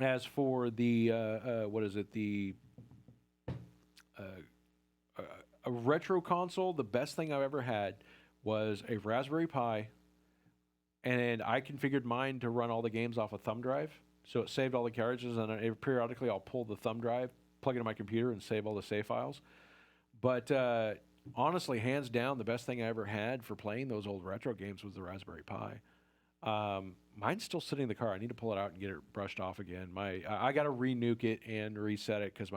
as for the what is it, the a retro console, the best thing I've ever had was a Raspberry Pi, and I configured mine to run all the games off a thumb drive. So it saved all the cartridges, and periodically I'll pull the thumb drive, plug it in my computer, and save all the save files. But honestly, hands down, the best thing I ever had for playing those old retro games was the Raspberry Pi. Mine's still sitting in the car. I need to pull it out and get it brushed off again. I got to re-nuke it and reset it because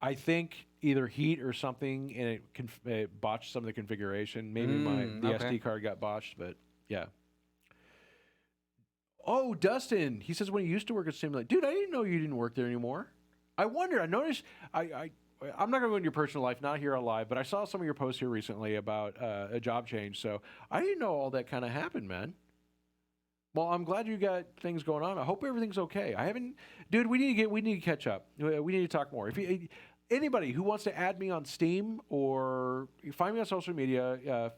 I think either heat or something, and it botched some of the configuration. Maybe the SD card got botched, but yeah. Oh, Dustin, he says when he used to work at Simulate. Dude, I didn't know you didn't work there anymore. I wonder. I noticed. I'm not going to go into your personal life, not here on live, but I saw some of your posts here recently about a job change. So I didn't know all that kind of happened, man. Well, I'm glad you got things going on. I hope everything's okay. Dude. We need to catch up. We need to talk more. If anybody who wants to add me on Steam or find me on social media,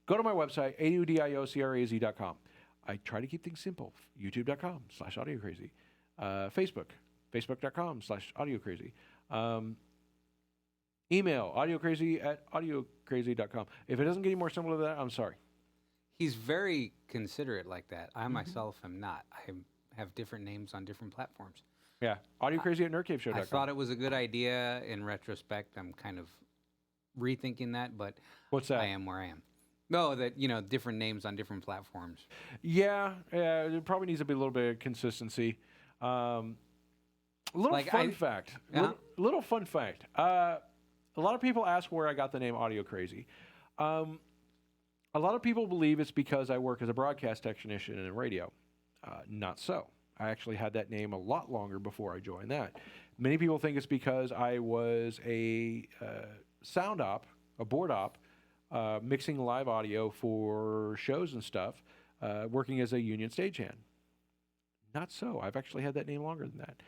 go to my website audiocraz.com. I try to keep things simple. YouTube.com/AudioCrazy. Facebook.com/AudioCrazy. Email audiocrazy@audiocrazy.com. If it doesn't get any more simple than that, I'm sorry. He's very considerate like that. I myself am not. I have different names on different platforms. Yeah, audiocrazy@nerdcaveshow.com. I thought it was a good idea. In retrospect, I'm kind of rethinking that, but what's that? I am where I am. No, that different names on different platforms. Yeah, there probably needs to be a little bit of consistency. Little fun fact. A lot of people ask where I got the name AudioCrazy. A lot of people believe it's because I work as a broadcast technician in radio. Not so. I actually had that name a lot longer before I joined that. Many people think it's because I was a sound op, a board op, mixing live audio for shows and stuff, working as a union stagehand. Not so. I've actually had that name longer than that.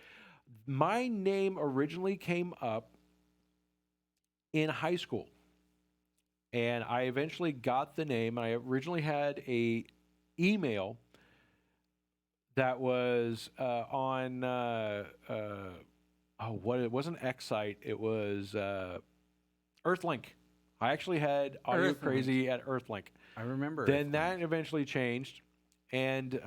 My name originally came up in high school, and I eventually got the name. I originally had a email that was on it wasn't Excite, it was Earthlink. I actually had AudioCrazy at Earthlink. I remember. Then that eventually changed, and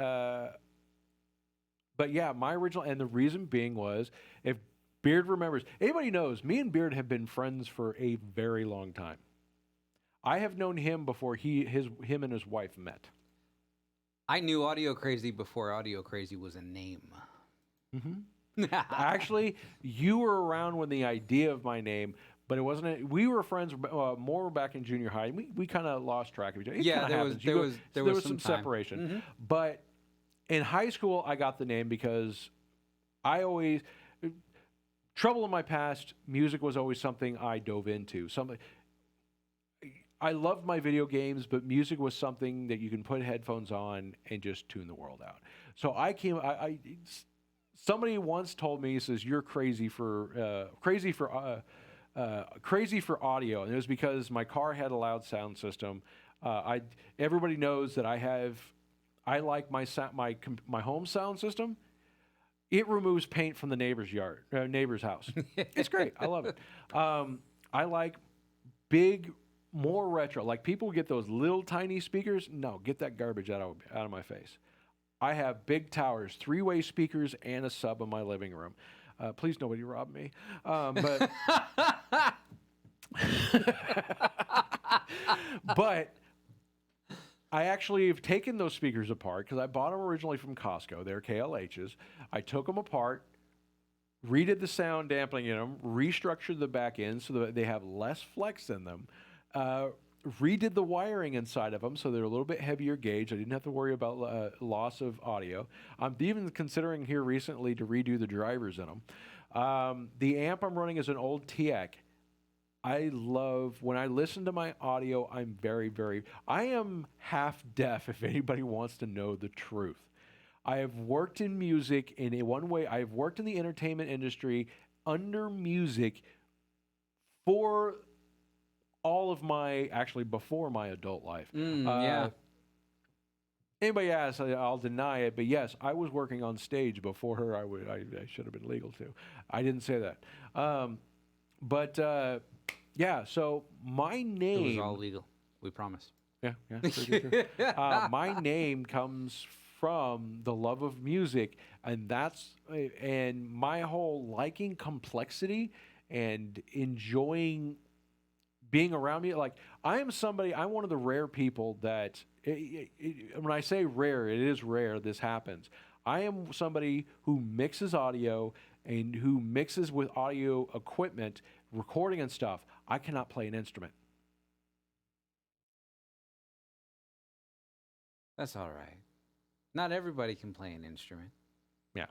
but yeah, my original, and the reason being was, if Beard remembers, anybody knows, me and Beard have been friends for a very long time. I have known him before him and his wife met. I knew AudioCrazy before AudioCrazy was a name. Mm-hmm. Actually, you were around when the idea of my name, but it wasn't. We were friends more back in junior high. We kind of lost track of each other. There was some separation. Mm-hmm. But in high school, I got the name because trouble in my past, music was always something I dove into. I loved my video games, but music was something that you can put headphones on and just tune the world out. So somebody once told me, he says, "You're crazy for audio," and it was because my car had a loud sound system. Everybody knows that I like my home sound system. It removes paint from the neighbor's house. It's great. I love it. I like big, more retro. Like people get those little tiny speakers. No, get that garbage out of my face. I have big towers, 3-way speakers, and a sub in my living room. Please, nobody rob me. But but I actually have taken those speakers apart because I bought them originally from Costco. They're KLHs. I took them apart, redid the sound dampening in them, restructured the back end so that they have less flex in them, redid the wiring inside of them so they're a little bit heavier gauge. I didn't have to worry about loss of audio. I'm even considering here recently to redo the drivers in them. The amp I'm running is an old TX. I love, when I listen to my audio, I am half deaf if anybody wants to know the truth. I have worked in music in one way. I've worked in the entertainment industry under music for all of before my adult life. Yeah. Anybody asks, I'll deny it. But yes, I was working on stage before her. I should have been legal to. I didn't say that. Yeah, so my name... It was all legal. We promise. Yeah, true. My name comes from the love of music, and my whole liking complexity and enjoying being around me. Like, I'm one of the rare people that, when I say rare, it is rare this happens. I am somebody who mixes audio and who mixes with audio equipment, recording and stuff. I cannot play an instrument. That's all right. Not everybody can play an instrument. Yeah.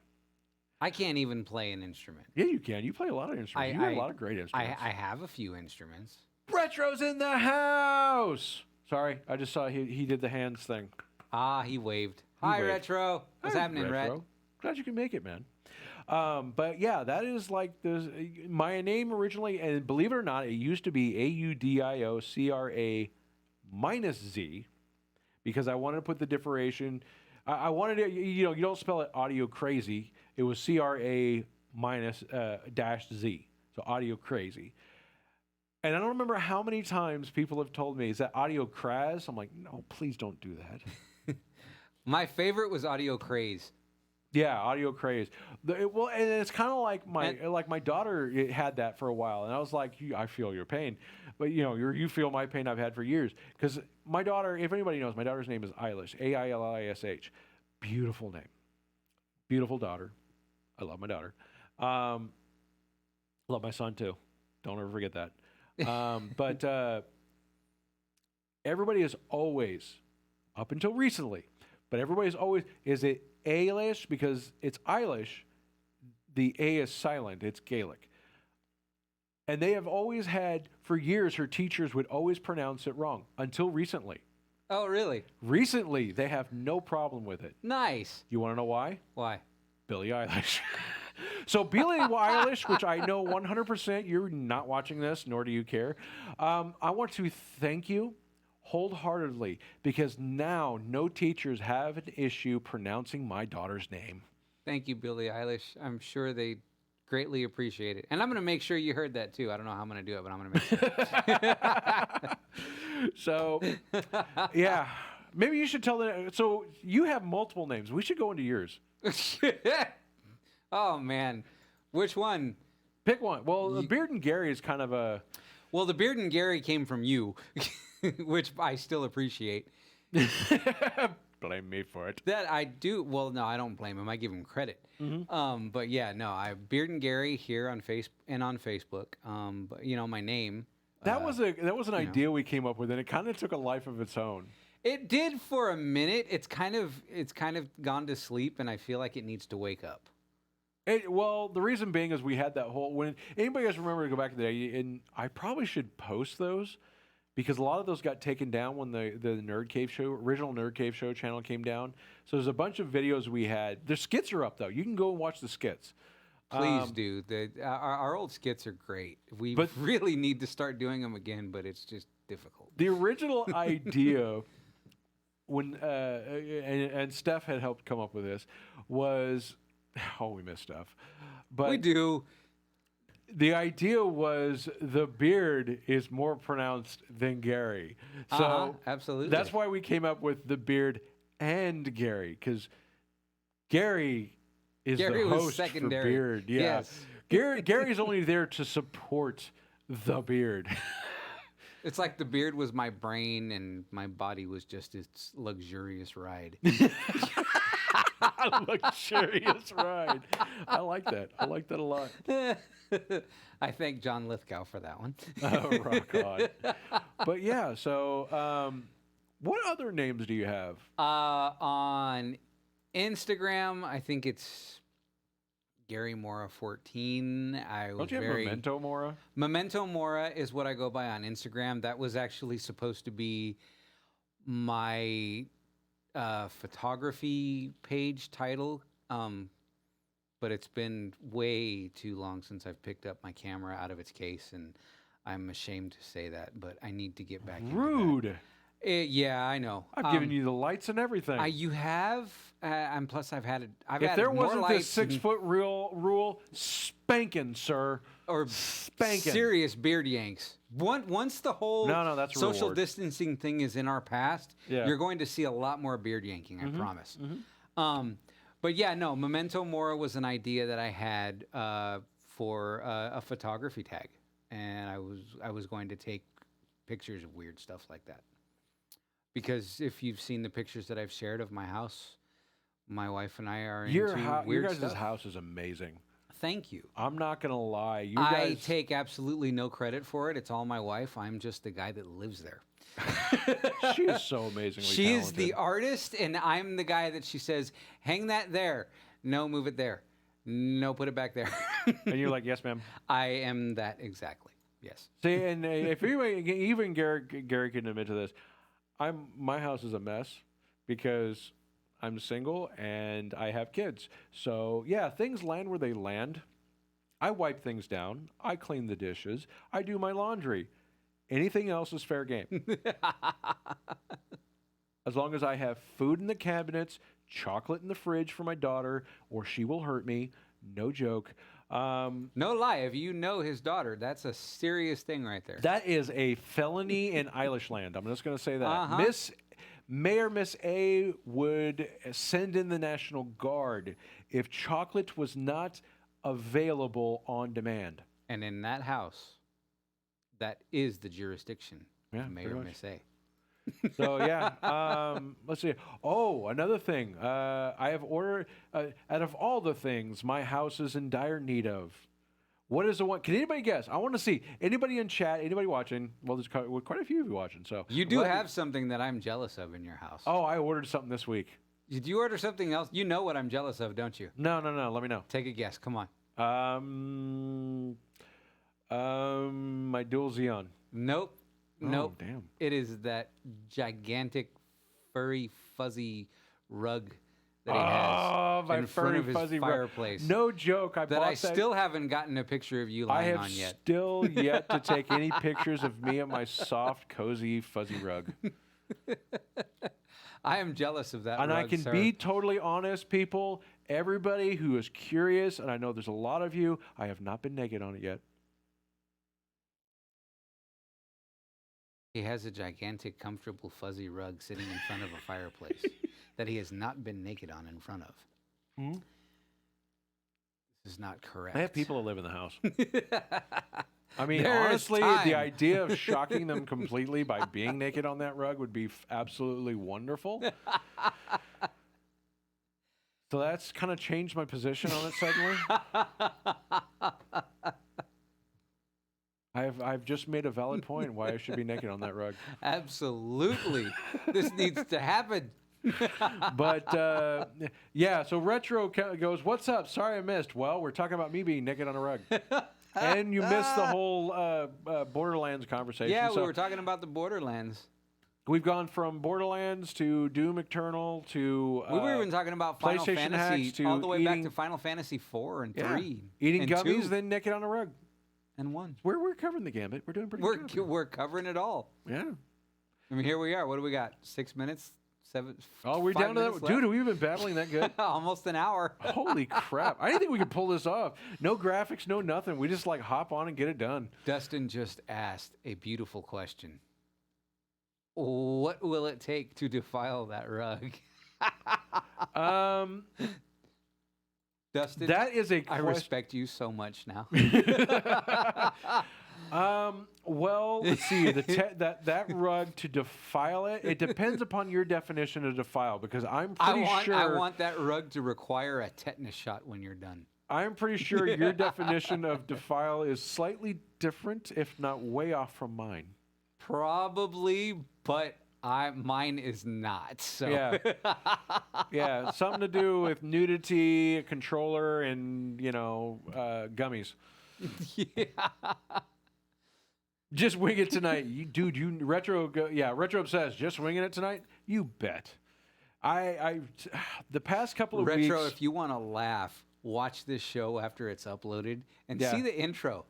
I can't even play an instrument. Yeah, you can. You play a lot of instruments. You have a lot of great instruments. I have a few instruments. Retro's in the house! Sorry, I just saw he did the hands thing. Ah, he waved. Hi, waved. Retro. What's happening, Retro? Ret? Glad you can make it, man. But yeah, that is like my name originally, and believe it or not, it used to be AUDIOCRA -Z, because I wanted to put the differentiation. I wanted it, you don't spell it AudioCraZ. It was CRA -Z, so AudioCraZ. And I don't remember how many times people have told me, is that AudioCraZ? I'm like, no, please don't do that. My favorite was AudioCraZ. Yeah, AudioCraZ. Well, and it's kind of like my daughter had that for a while, and I was like, I feel your pain, but you feel my pain I've had for years. Because my daughter, if anybody knows, my daughter's name is Eilish, AILISH. Beautiful name, beautiful daughter. I love my daughter. Love my son too. Don't ever forget that. But everybody is always, up until recently, but everybody's always, is it Ailish? Because it's Eilish, the A is silent, it's Gaelic. And they have always had, for years, her teachers would always pronounce it wrong, until recently. Oh, really? Recently, they have no problem with it. Nice. You want to know why? Why? Billie Eilish. So Billie Eilish, which I know 100% you're not watching this, nor do you care. I want to thank you wholeheartedly, because now no teachers have an issue pronouncing my daughter's name. Thank you, Billie Eilish. I'm sure they greatly appreciate it. And I'm going to make sure you heard that too. I don't know how I'm going to do it, but I'm going to make sure. So, yeah. Maybe you should tell them. So you have multiple names. We should go into yours. Oh, man. Which one? Pick one. Well, Beard and Gary is kind of a... Well, the Beard and Gary came from you, which I still appreciate. Blame me for it. That I do. Well, no, I don't blame him. I give him credit. Mm-hmm. But yeah, no, I Beard and Gary here on Facebook. But my name. That was an idea we came up with, and it kind of took a life of its own. It did for a minute. It's kind of gone to sleep, and I feel like it needs to wake up. Well, the reason being is we had that whole, when anybody guys remember to go back to the day, and I probably should post those, because a lot of those got taken down when the Nerd Cave show, original Nerd Cave show channel came down. So there's a bunch of videos we had. The skits are up though. You can go and watch the skits. Please do. Our old skits are great. We really need to start doing them again, but it's just difficult. The original idea, when and Steph had helped come up with this, was we miss Steph, but We do. the idea was the beard is more pronounced than Gary. So absolutely. that's why we came up with the beard and Gary, because Gary is Gary the was host secondary. for beard. Yeah. Yes. Gary's only there to support the beard. It's like the beard was my brain and my body was just its luxurious ride. Luxurious ride. I like that. I like that a lot. I thank John Lithgow for that one. Oh, rock on. But yeah, so what other names do you have? On Instagram, I think it's Gary Mora 14. Don't you have Memento Mora? Memento Mora is what I go by on Instagram. That was actually supposed to be my photography page title, but it's been way too long since I've picked up my camera out of its case, and I'm ashamed to say that, but I need to get back into that. Rude. Yeah, I know. I've given you the lights and everything. You have, and plus I've had it. If there wasn't more the lights 6 foot rule, spanking, sir. or spanking. serious beard yanks. Once the whole No, that's a social reward. distancing thing is in our past, Yeah. you're going to see a lot more beard yanking. I promise. But yeah, no, Memento Mora was an idea that I had for a photography tag, and I was going to take pictures of weird stuff like that. Because if you've seen the pictures that I've shared of my house, my wife and I are into weird your guys' stuff. house is amazing. Thank you. I'm not gonna lie. You I guys take absolutely no credit for it. It's all my wife. I'm just the guy that lives there. she is so amazingly She is the talented. artist, and I'm the guy that she says, hang that there. No, move it there. No, put it back there. And you're like, yes, ma'am. I am that exactly. Yes. See, and if anybody, even Gary can admit to this, my house is a mess because I'm single and I have kids. So yeah, things land where they land. I wipe things down. I clean the dishes. I do my laundry. Anything else is fair game. As long as I have food in the cabinets, chocolate in the fridge for my daughter, or she will hurt me. No joke. No lie. If you know his daughter, that's a serious thing right there. That is a felony in Eilish land. I'm just going to say that. Miss A would send in the National Guard if chocolate was not available on demand. And in that house, that is the jurisdiction of Mayor pretty much. Miss A. So yeah, let's see. Oh, another thing. I have ordered. Out of all the things my house is in dire need of, what is the one? Can anybody guess? I want to see anybody in chat, anybody watching. Well, there's quite a few of you watching. So You do have something that I'm jealous of in your house. Oh, I ordered something this week. Did you order something else? You know what I'm jealous of, don't you? No. Let me know. Take a guess. Come on. My dual Xeon. Nope. Oh, Nope. damn. It is that gigantic, furry, fuzzy rug that he has my in front furry of his fuzzy rug. fireplace. No joke. I that bought I still haven't gotten a picture of you I lying have on yet. still yet to take any pictures of me and my soft, cozy, fuzzy rug. I am jealous of that And rug, I can sir. be totally honest, people. Everybody who is curious, and I know there's a lot of you, I have not been naked on it yet. He has a gigantic, comfortable, fuzzy rug sitting in front of a fireplace that he has not been naked on in front of. Hmm? This is not correct. I have people that live in the house. I mean, There is honestly, time. the idea of shocking them completely by being naked on that rug would be absolutely wonderful. So that's kind of changed my position on it suddenly. I've just made a valid point why I should be naked on that rug. Absolutely. This needs to happen. But yeah, so Retro goes, "What's up? Sorry I missed." Well, we're talking about me being naked on a rug. And you missed the whole Borderlands conversation. Yeah, so we were talking about the Borderlands. we've gone from Borderlands to Doom Eternal to We were even talking about Final PlayStation Fantasy hacks to all the way back eating- to Final Fantasy 4 and 3. eating and gummies, 2 then naked on a rug. and 1. We're covering the gambit. We're doing pretty good. job. We're covering it all. Yeah. I mean, here we are. What do we got? 6 minutes? 7? Oh, we're 5 down to minutes that. Dude, left? we've been battling that good. Almost an hour. Holy crap. I didn't think we could pull this off. No graphics, no nothing. We just like hop on and get it done. Dustin just asked a beautiful question. What will it take to defile that rug? Dustin, That is a I question. respect you so much now. Well, let's see. That rug to defile it, it depends upon your definition of defile because I'm pretty sure. I want that rug to require a tetanus shot when you're done. I'm pretty sure your definition of defile is slightly different, if not way off from mine. Probably, but mine is not. So Yeah. Yeah, something to do with nudity, a controller, and, gummies. Yeah. Just wing it tonight. Retro obsessed. Just winging it tonight? You bet. The past couple of Retro, weeks. if you want to laugh, watch this show after it's uploaded and Yeah. see the intro.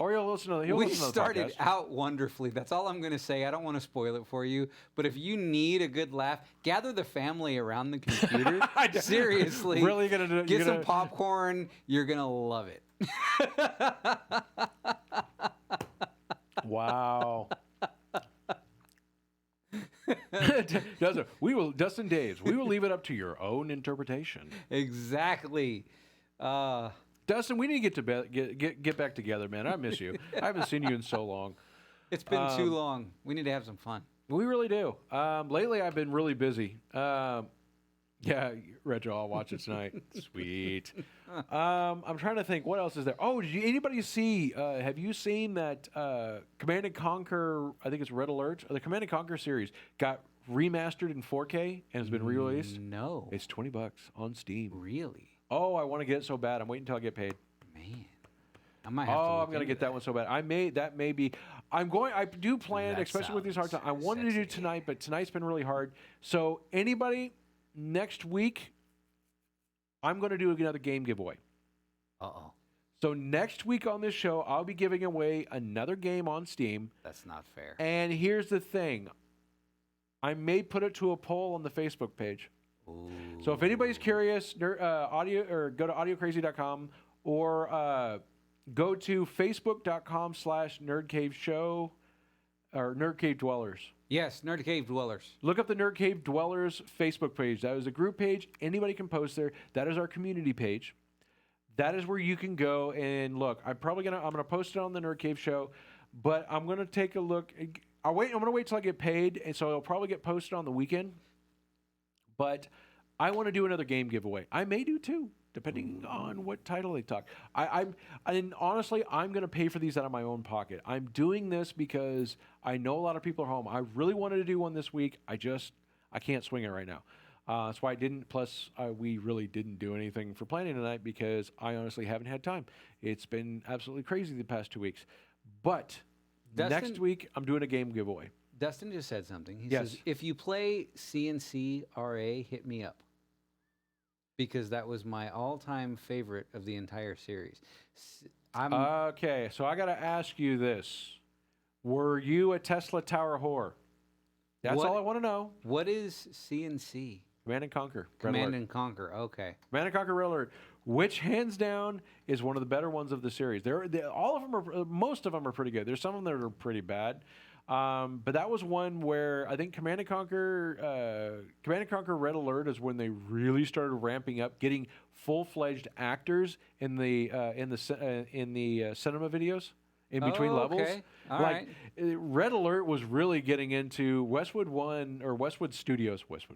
Or he'll listen to the We listen to the started podcast. out wonderfully. That's all I'm going to say. I don't want to spoil it for you. But if you need a good laugh, gather the family around the computer. Seriously. Really gonna do- Get you're some gonna- popcorn. You're going to love it. Wow. Dustin Daves, we will leave it up to your own interpretation. Exactly. Dustin, we need to get back together, man. I miss you. I haven't seen you in so long. It's been too long. We need to have some fun. We really do. Lately, I've been really busy. Yeah, Retro, I'll watch it tonight. Sweet. I'm trying to think, what else is there? Oh, did anybody see, have you seen that Command & Conquer, I think it's Red Alert, or the Command & Conquer series got remastered in 4K and has been re-released? No. It's $20 on Steam. Really? Oh, I want to get it so bad. I'm waiting until I get paid. Man. I might have to Oh, look I'm gonna into get that one so bad. I do plan, That especially with these hard sounds times. I wanted to do sexy. tonight, but tonight's been really hard. So anybody next week, I'm going to do another game giveaway. Uh-oh. So next week on this show, I'll be giving away another game on Steam. That's not fair. And here's the thing. I may put it to a poll on the Facebook page. Ooh. So if anybody's curious, go to AudioCraZ.com or go to Facebook.com/NerdCaveShow or Nerd Cave Dwellers. Yes, Nerd Cave Dwellers. Look up the Nerd Cave Dwellers Facebook page. That is a group page. Anybody can post there. That is our community page. That is where you can go and look. I'm gonna post it on the Nerd Cave show, but I'm gonna take a look. I'm gonna wait till I get paid, and so it'll probably get posted on the weekend. But I want to do another game giveaway. I may do two, depending on what title they talk. And honestly, I'm going to pay for these out of my own pocket. I'm doing this because I know a lot of people are home. I really wanted to do one this week. I can't swing it right now. That's why I didn't. Plus, we really didn't do anything for planning tonight because I honestly haven't had time. It's been absolutely crazy the past 2 weeks. But next week, I'm doing a game giveaway. Dustin just said something. He Yes. says, if you play CNC RA, hit me up. Because that was my all-time favorite of the entire series. Okay, so I got to ask you this. Were you a Tesla Tower whore? That's all I want to know. What is CNC? Command & Conquer. Red Command Alert. and Conquer. Okay. Command & Conquer Red Alert, which hands down is one of the better ones of the series. All of them are, most of them are pretty good. There's some of them that are pretty bad. But that was one where I think Command & Conquer Red Alert is when they really started ramping up, getting full-fledged actors in the cinema videos in between levels. Okay. All right. Red Alert was really getting into Westwood Studios was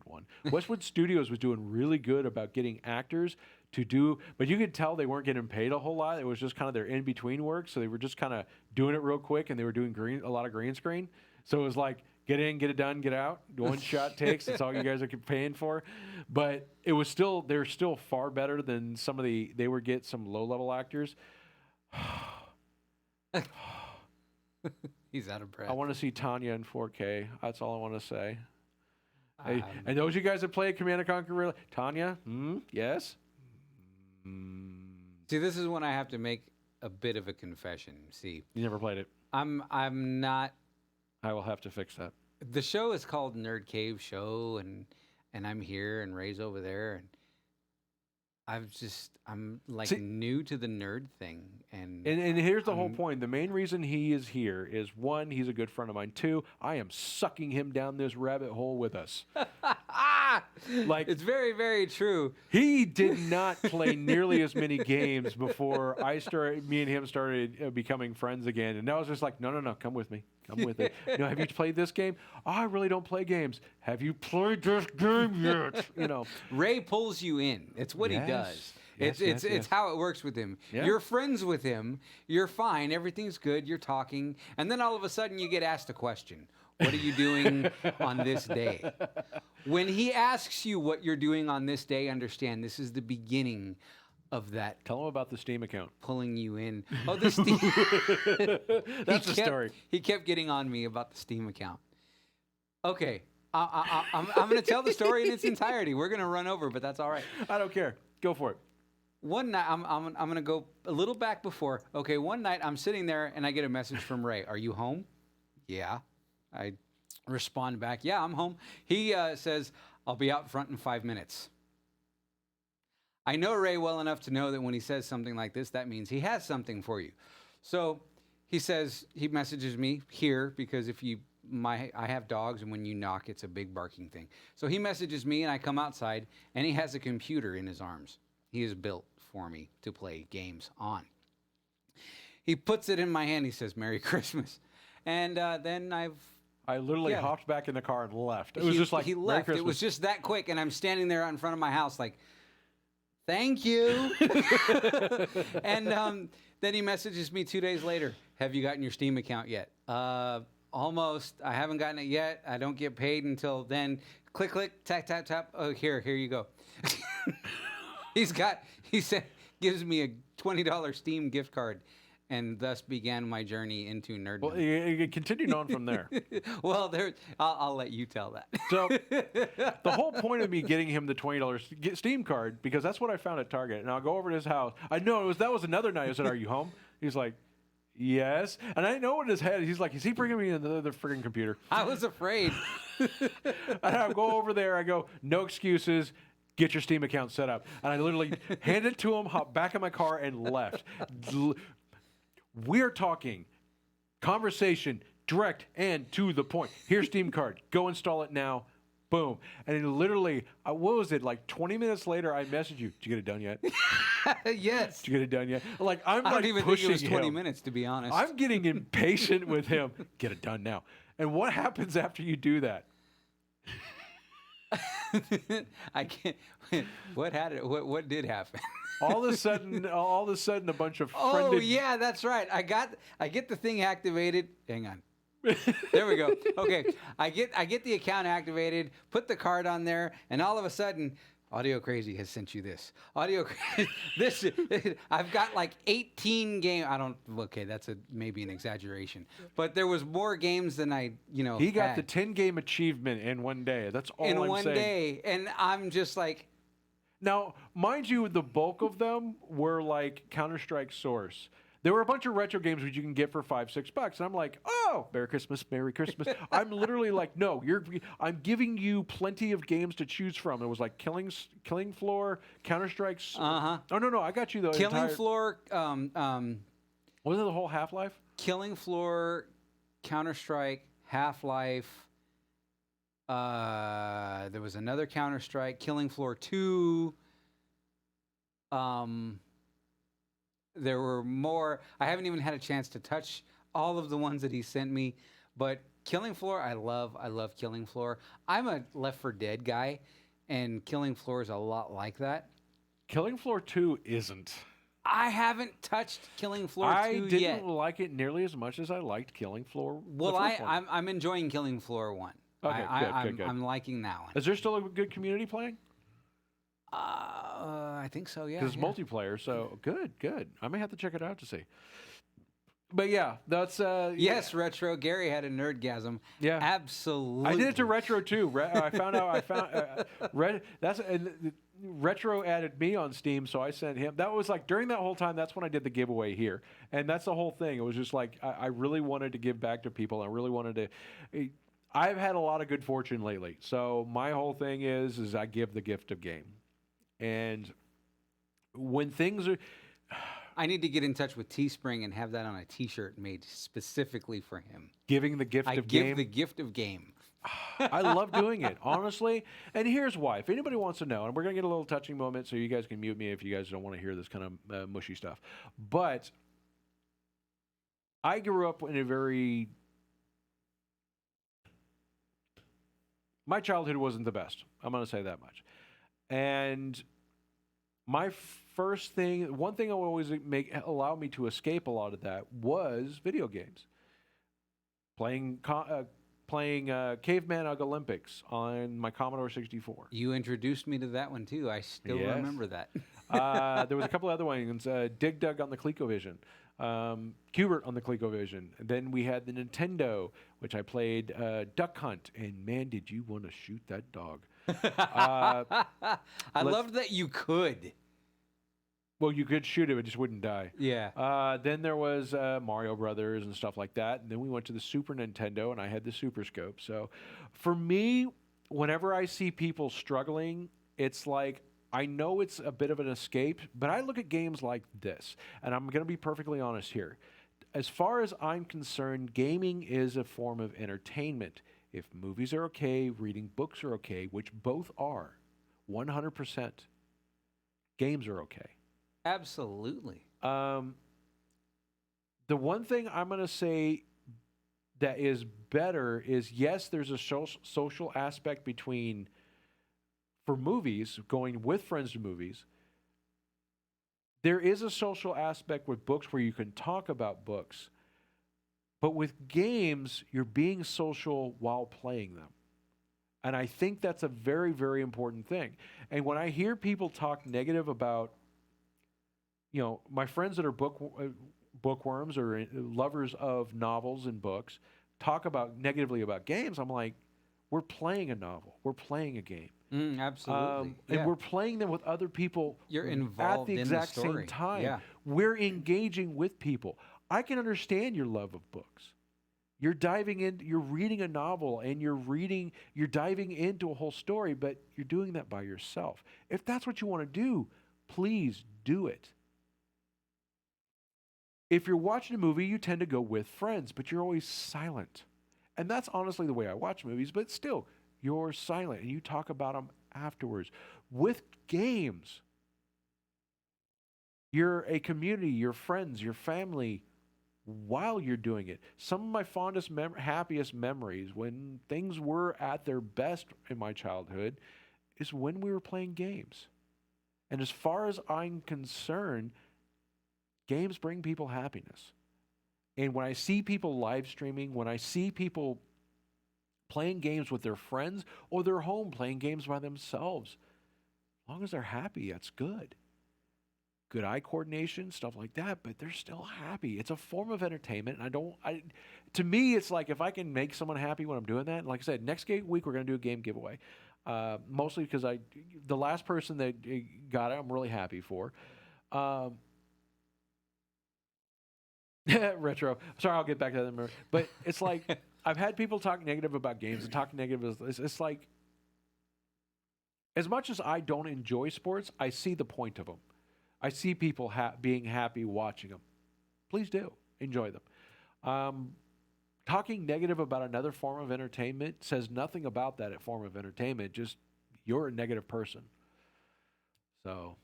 doing really good about getting actors to do, but you could tell they weren't getting paid a whole lot. It was just kind of their in-between work, so they were just kind of doing it real quick, and they were doing a lot of green screen. So it was like get in, get it done, get out. One shot takes. That's all you guys are paying for. But it was still, they're still far better than some of they would get some low-level actors. He's out of breath. I want to see Tanya in 4K. That's all I want to say. Hey, and those of you guys that play Command & Conquer, Tanya, yes? See, this is when I have to make a bit of a confession. See, You never played it. I'm not. I will have to fix that. The show is called Nerd Cave Show, and I'm here and Ray's over there, and I'm like new to the nerd thing, and here's the whole point. The main reason he is here is, one, he's a good friend of mine. Two, I am sucking him down this rabbit hole with us. Like, it's very, very true. He did not play nearly as many games before me and him started becoming friends again. And now it's just like, no, come with me. Come with me. Have you played this game? Oh, I really don't play games. Have you played this game yet? Ray pulls you in. It's what he does. It's how it works with him. Yeah. You're friends with him. You're fine. Everything's good. You're talking. And then all of a sudden you get asked a question. What are you doing on this day? When he asks you what you're doing on this day, understand this is the beginning of that. Tell him about the Steam account. Pulling you in. Oh, the Steam. That's the story. He kept getting on me about the Steam account. Okay. I'm going to tell the story in its entirety. We're going to run over, but that's all right. I don't care. Go for it. One night, I'm going to go a little back before. Okay, one night I'm sitting there and I get a message from Ray. Are you home? Yeah. I respond back, yeah, I'm home. He says, I'll be out front in 5 minutes. I know Ray well enough to know that when he says something like this, that means he has something for you. So he messages me here because I have dogs, and when you knock, it's a big barking thing. So he messages me, and I come outside, and he has a computer in his arms. He is built for me to play games on. He puts it in my hand. He says, Merry Christmas. And then I literally hopped back in the car and left. It was just like, he left. It was just that quick, and I'm standing there out in front of my house like, thank you. And then he messages me 2 days later. Have you gotten your Steam account yet? Almost. I haven't gotten it yet. I don't get paid until then. Click, click, tap, tap, tap. Oh, here you go. He said, gives me a $20 Steam gift card. And thus began my journey into nerddom. Well, you continued on from there. Well, I'll let you tell that. So the whole point of me getting him the $20 Steam card, because that's what I found at Target, and I'll go over to his house. I know that was another night. I said, "Are you home?" He's like, "Yes." And I know in his head, he's like, "Is he bringing me another friggin' computer?" I was afraid. And I go over there. I go, "No excuses. Get your Steam account set up." And I literally handed it to him, hopped back in my car, and left. We're talking conversation, direct and to the point. Here's Steam card. Go install it now. Boom. And then literally, what was it, like 20 minutes later, I messaged you. Did you get it done yet? Yes. Did you get it done yet? I don't even think it was 20 minutes, to be honest. I'm getting impatient with him. Get it done now. And what happens after you do that? I can't. What did happen? All of a sudden, a bunch of Oh yeah, that's right. I get the thing activated. Hang on. There we go. Okay, I get the account activated. Put the card on there, and all of a sudden, AudioCraZ has sent you this. AudioCraZ. This. I've got like 18 games. Okay, that's maybe an exaggeration, but there was more games than I. He got had. the 10-game achievement in one day. That's all I'm saying. In one day, and I'm just like. Now, mind you, the bulk of them were like Counter-Strike Source. There were a bunch of retro games which you can get for $5-6, and I'm like, oh, Merry Christmas, Merry Christmas. I'm literally like, no, I'm giving you plenty of games to choose from. It was like Killing Floor, Counter-Strike. Uh-huh. Oh no, I got you though. Killing Floor. Wasn't it the whole Half-Life? Killing Floor, Counter-Strike, Half-Life. There was another Counter-Strike, Killing Floor 2. There were more. I haven't even had a chance to touch all of the ones that he sent me, but Killing Floor, I love Killing Floor. I'm a Left 4 Dead guy, and Killing Floor is a lot like that. Killing Floor 2 isn't. I haven't touched Killing Floor I 2 didn't yet. like it nearly as much as I liked Killing Floor. Well, the first one. I'm enjoying Killing Floor 1. Okay, good. I'm liking that one. Is there still a good community playing? I think so, yeah. Because it's multiplayer, so good. I may have to check it out to see. But yeah, that's Yes, Retro. Gary had a nerdgasm. Yeah. Absolutely. I did it to Retro too. I found Retro added me on Steam, so I sent him. That was like during that whole time. That's when I did the giveaway here, and that's the whole thing. It was just like I really wanted to give back to people. I really wanted to. I've had a lot of good fortune lately, so my whole thing is I give the gift of game, and when things are. I need to get in touch with Teespring and have that on a T-shirt made specifically for him. Giving the gift of game. I give the gift of game. I love doing it, honestly. And here's why. If anybody wants to know, and we're going to get a little touching moment, so you guys can mute me if you guys don't want to hear this kind of mushy stuff. But I grew up in a very... My childhood wasn't the best. I'm going to say that much. And my first thing, one thing that would always allow me to escape a lot of that was video games. Playing Caveman Ugg Olympics on my Commodore 64. You introduced me to that one too. I still remember that. There was a couple other ones. Dig Dug on the ColecoVision. Qbert on the ColecoVision. And then we had the Nintendo, which I played Duck Hunt. And man, did you want to shoot that dog. I loved that you could. Well, you could shoot it, it just wouldn't die. Yeah. Then there was Mario Brothers and stuff like that. And then we went to the Super Nintendo, and I had the Super Scope. So for me, whenever I see people struggling, it's like, I know it's a bit of an escape, but I look at games like this, and I'm going to be perfectly honest here. As far as I'm concerned, gaming is a form of entertainment. If movies are okay, reading books are okay, which both are, 100%, games are okay. Absolutely. The one thing I'm going to say that is better is, yes, there's a social aspect between, for movies, going with friends to movies. There is a social aspect with books where you can talk about books. But with games, you're being social while playing them. And I think that's a very, very important thing. And when I hear people talk negative about, my friends that are bookworms or lovers of novels and books talk negatively about games, I'm like, we're playing a novel. We're playing a game. Absolutely. And we're playing them with other people. You're involved at the exact same time. Yeah. We're engaging with people. I can understand your love of books. You're diving in, you're reading a novel and you're diving into a whole story, but you're doing that by yourself. If that's what you want to do, please do it. If you're watching a movie, you tend to go with friends, but you're always silent. And that's honestly the way I watch movies, but still, you're silent and you talk about them afterwards. With games, you're a community, your friends, your family, while you're doing it. Some of my fondest, happiest memories when things were at their best in my childhood is when we were playing games. And as far as I'm concerned, games bring people happiness. And when I see people live streaming, when I see people playing games with their friends or they're home playing games by themselves, as long as they're happy, that's good. Good eye coordination, stuff like that, but they're still happy. It's a form of entertainment, and to me, it's like if I can make someone happy when I'm doing that, and like I said, next week we're going to do a game giveaway, mostly because the last person that got it, I'm really happy for. Retro. Sorry, I'll get back to that in a minute. But it's like, I've had people talk negative about games and talk negative. It's like, as much as I don't enjoy sports, I see the point of them. I see people being happy watching them. Please do. Enjoy them. Talking negative about another form of entertainment says nothing about that form of entertainment. Just, you're a negative person. So...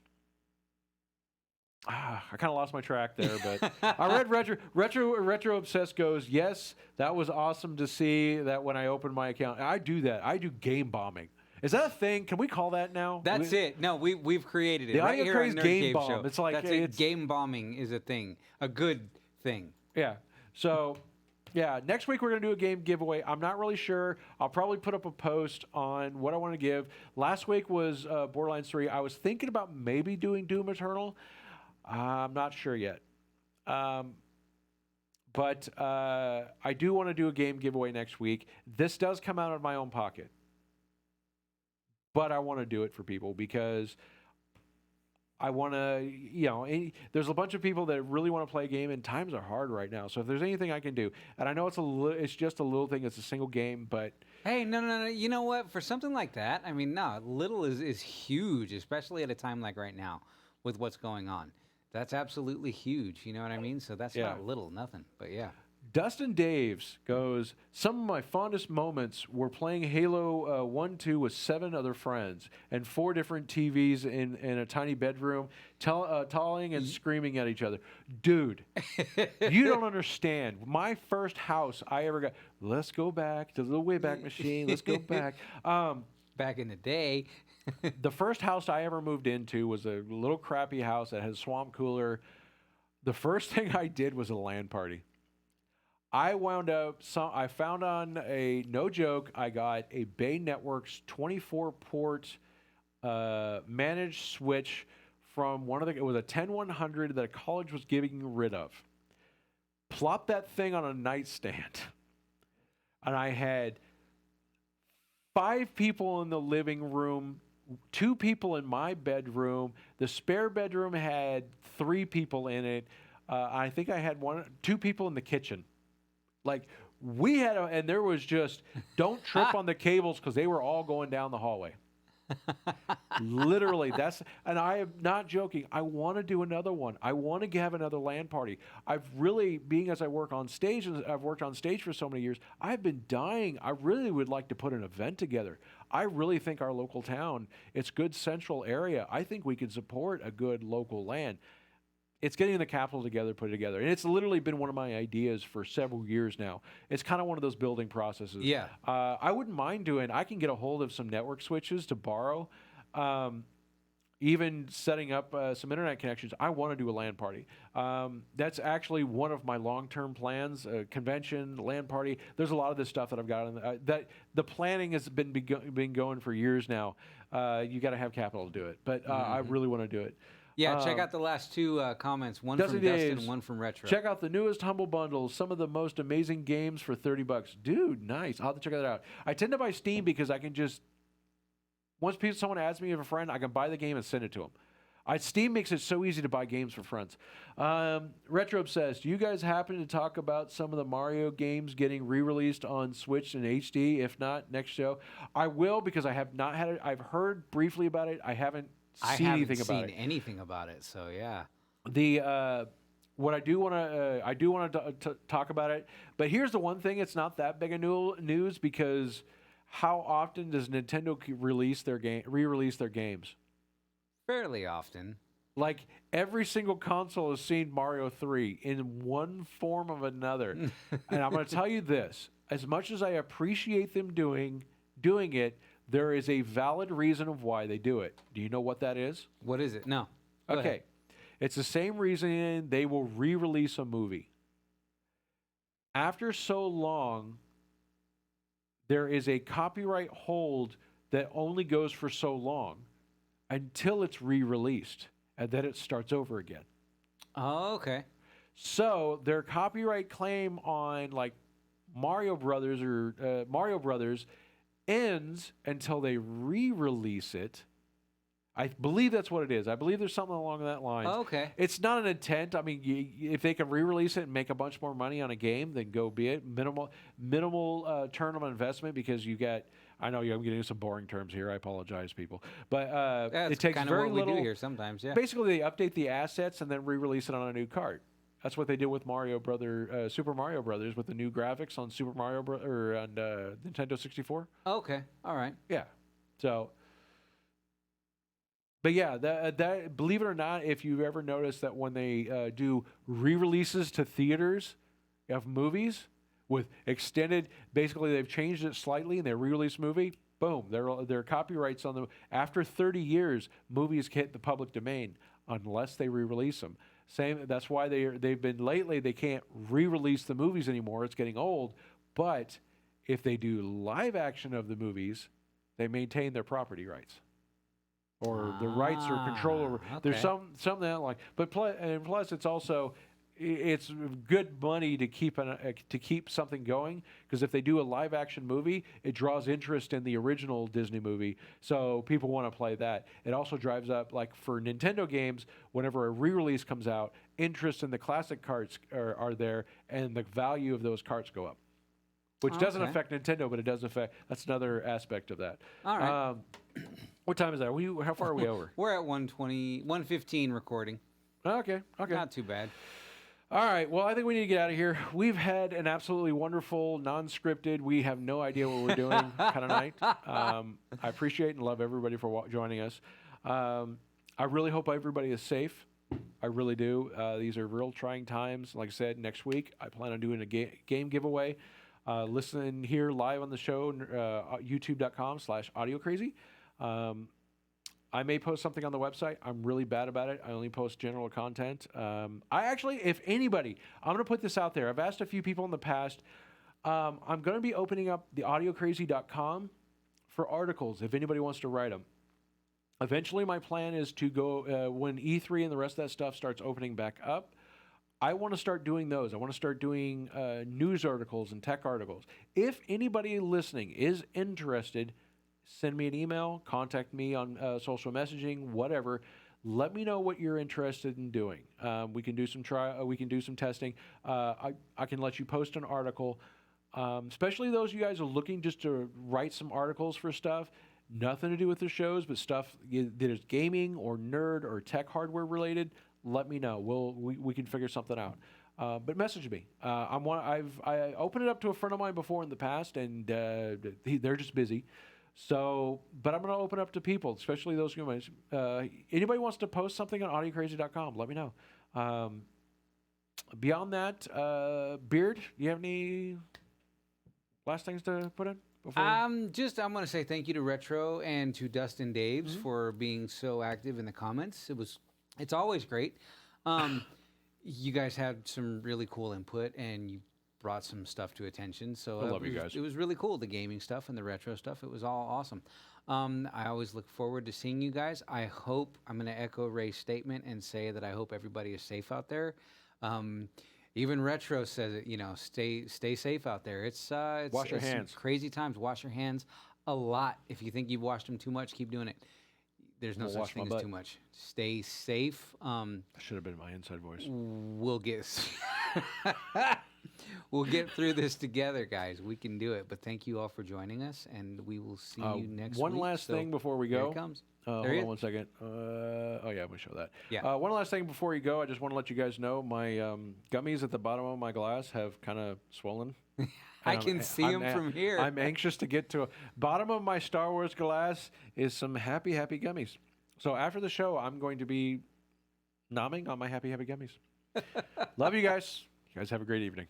I kind of lost my track there, but I read Retro Obsessed goes, yes, that was awesome to see that when I opened my account. I do that. I do game bombing. Is that a thing? Can we call that now? That's it. No, we've created it. The right here on AudioCraZ Nerd game Cave bomb. Show. It's like that's it. Game bombing is a thing, a good thing. Yeah. So, yeah, next week we're going to do a game giveaway. I'm not really sure. I'll probably put up a post on what I want to give. Last week was Borderlands 3. I was thinking about maybe doing Doom Eternal. I'm not sure yet. But I do want to do a game giveaway next week. This does come out of my own pocket. But I want to do it for people because I want to, there's a bunch of people that really want to play a game, and times are hard right now. So if there's anything I can do, and I know it's just a little thing, it's a single game, but hey, no. You know what? For something like that, I mean, no, little is huge, especially at a time like right now with what's going on. That's absolutely huge. You know what I mean? So that's not little, nothing. But yeah. Dustin Daves goes, some of my fondest moments were playing Halo 1-2 with 7 other friends and 4 different TVs in a tiny bedroom, talling and screaming at each other. Dude, you don't understand. My first house I ever got, let's go back to the Wayback Machine. Let's go back. Back in the day. The first house I ever moved into was a little crappy house that had a swamp cooler. The first thing I did was a LAN party. I found on a, no joke, I got a Bay Networks 24-port managed switch from it was a 10100 that a college was getting rid of. Plopped that thing on a nightstand. And I had 5 people in the living room, 2 people in my bedroom. The spare bedroom had 3 people in it. I think I had 2 people in the kitchen. Like, we had and there was just, don't trip on the cables because they were all going down the hallway. Literally, and I am not joking. I want to do another one. I want to have another LAN party. I've really, being as I work on stage, and I've worked on stage for so many years, I've been dying. I really would like to put an event together. I really think our local town, it's good central area. I think we could support a good local LAN. It's getting the capital together, put it together. And it's literally been one of my ideas for several years now. It's kind of one of those building processes. Yeah. I wouldn't mind I can get a hold of some network switches to borrow. Even setting up some internet connections. I want to do a LAN party. That's actually one of my long-term plans, convention, LAN party. There's a lot of this stuff that I've got. That the planning has been going for years now. You got to have capital to do it. But I really want to do it. Yeah, check out the last 2 comments. One Dustin from Dustin Daves, and one from Retro. Check out the newest Humble Bundles. Some of the most amazing games for $30. Dude, nice. I'll have to check that out. I tend to buy Steam because I can just, once someone adds me as a friend, I can buy the game and send it to them. Steam makes it so easy to buy games for friends. Retro Obsessed, do you guys happen to talk about some of the Mario games getting re-released on Switch in HD? If not, next show. I will, because I have not had it. I've heard briefly about it. I haven't seen anything about it. So yeah. What I do want to talk about it, but here's the one thing: it's not that big a news because how often does Nintendo re-release their games? Fairly often. Like every single console has seen Mario 3 in one form or another, and I'm going to tell you this: as much as I appreciate them doing it, there is a valid reason of why they do it. Do you know what that is? What is it? No. Go ahead. It's the same reason they will re-release a movie. After so long, there is a copyright hold that only goes for so long until it's re-released, and then it starts over again. Oh, okay. So their copyright claim on like Mario Brothers ends until they re-release it. I believe that's what it is. I believe there's something along that line. Oh, okay. It's not an intent. I mean, if they can re-release it and make a bunch more money on a game, then go be it. Minimal turn on investment because you get. I know I'm getting some boring terms here. I apologize, people. But it takes kind very of what little. We do here sometimes. Yeah. Basically, they update the assets and then re-release it on a new cart. That's what they did with Super Mario Brothers, with the new graphics on Super Mario on Nintendo 64. Okay, all right. Yeah, so, but yeah, that believe it or not, if you've ever noticed that when they do re-releases to theaters of movies with extended, basically they've changed it slightly and they re-release movie, Boom, their copyrights on them. After 30 years, movies hit the public domain unless they re-release them. Same. That's why they've been lately. They can't re-release the movies anymore. It's getting old. But if they do live action of the movies, they maintain their property rights or the rights or control over. Okay. There's something that like. But plus, it's also it's good money to keep something going, because if they do a live action movie, it draws interest in the original Disney movie, so people want to play that. It also drives up, like for Nintendo games, whenever a re-release comes out, interest in the classic carts are there, and the value of those carts go up, which doesn't affect Nintendo, but it does affect. That's another aspect of that. All right. What time is that? How far are we over? We're at 1:20, 1:15 recording. Okay. Not too bad. All right. Well, I think we need to get out of here. We've had an absolutely wonderful, non-scripted, we have no idea what we're doing kind of night. I appreciate and love everybody for joining us. I really hope everybody is safe. I really do. These are real trying times. Like I said, next week I plan on doing a game giveaway. Listen here live on the show, youtube.com/AudioCraZ. I may post something on the website. I'm really bad about it. I only post general content. I actually, if anybody, I'm going to put this out there. I've asked a few people in the past. I'm going to be opening up the AudioCraZ.com for articles if anybody wants to write them. Eventually, my plan is to go, when E3 and the rest of that stuff starts opening back up, I want to start doing those. I want to start doing news articles and tech articles. If anybody listening is interested, send me an email, contact me on social messaging, whatever. Let me know what you're interested in doing. We can do some we can do some testing. I can let you post an article, especially those of you guys are looking just to write some articles for stuff. Nothing to do with the shows, but stuff that is gaming or nerd or tech hardware related. Let me know. We can figure something out. But message me. I opened it up to a friend of mine before in the past, and they're just busy. So, but I'm going to open up to people, especially those who anybody wants to post something on audiocrazy.com, let me know. Beyond that, Beard, do you have any last things to put in? I'm going to say thank you to Retro and to Dustin Daves for being so active in the comments. It's always great. You guys had some really cool input, and you brought some stuff to attention. So I love you guys. It was really cool, the gaming stuff and the retro stuff. It was all awesome. I always look forward to seeing you guys. I'm going to echo Ray's statement and say that I hope everybody is safe out there. Even Retro says it, stay safe out there. It's wash your hands. Crazy times. Wash your hands a lot. If you think you've washed them too much, keep doing it. There's no such thing as too much. Stay safe. That should have been my inside voice. We'll get through this together, guys. We can do it. But thank you all for joining us, and we will see you next week. One last thing before we go. Here it comes. Hold on 1 second. Oh, yeah, I'm going to show that. Yeah. One last thing before you go. I just want to let you guys know my gummies at the bottom of my glass have kind of swollen. I can see them from here. I'm anxious to get to bottom of my Star Wars glass is some happy gummies. So after the show, I'm going to be nomming on my happy gummies. Love you guys. You guys have a great evening.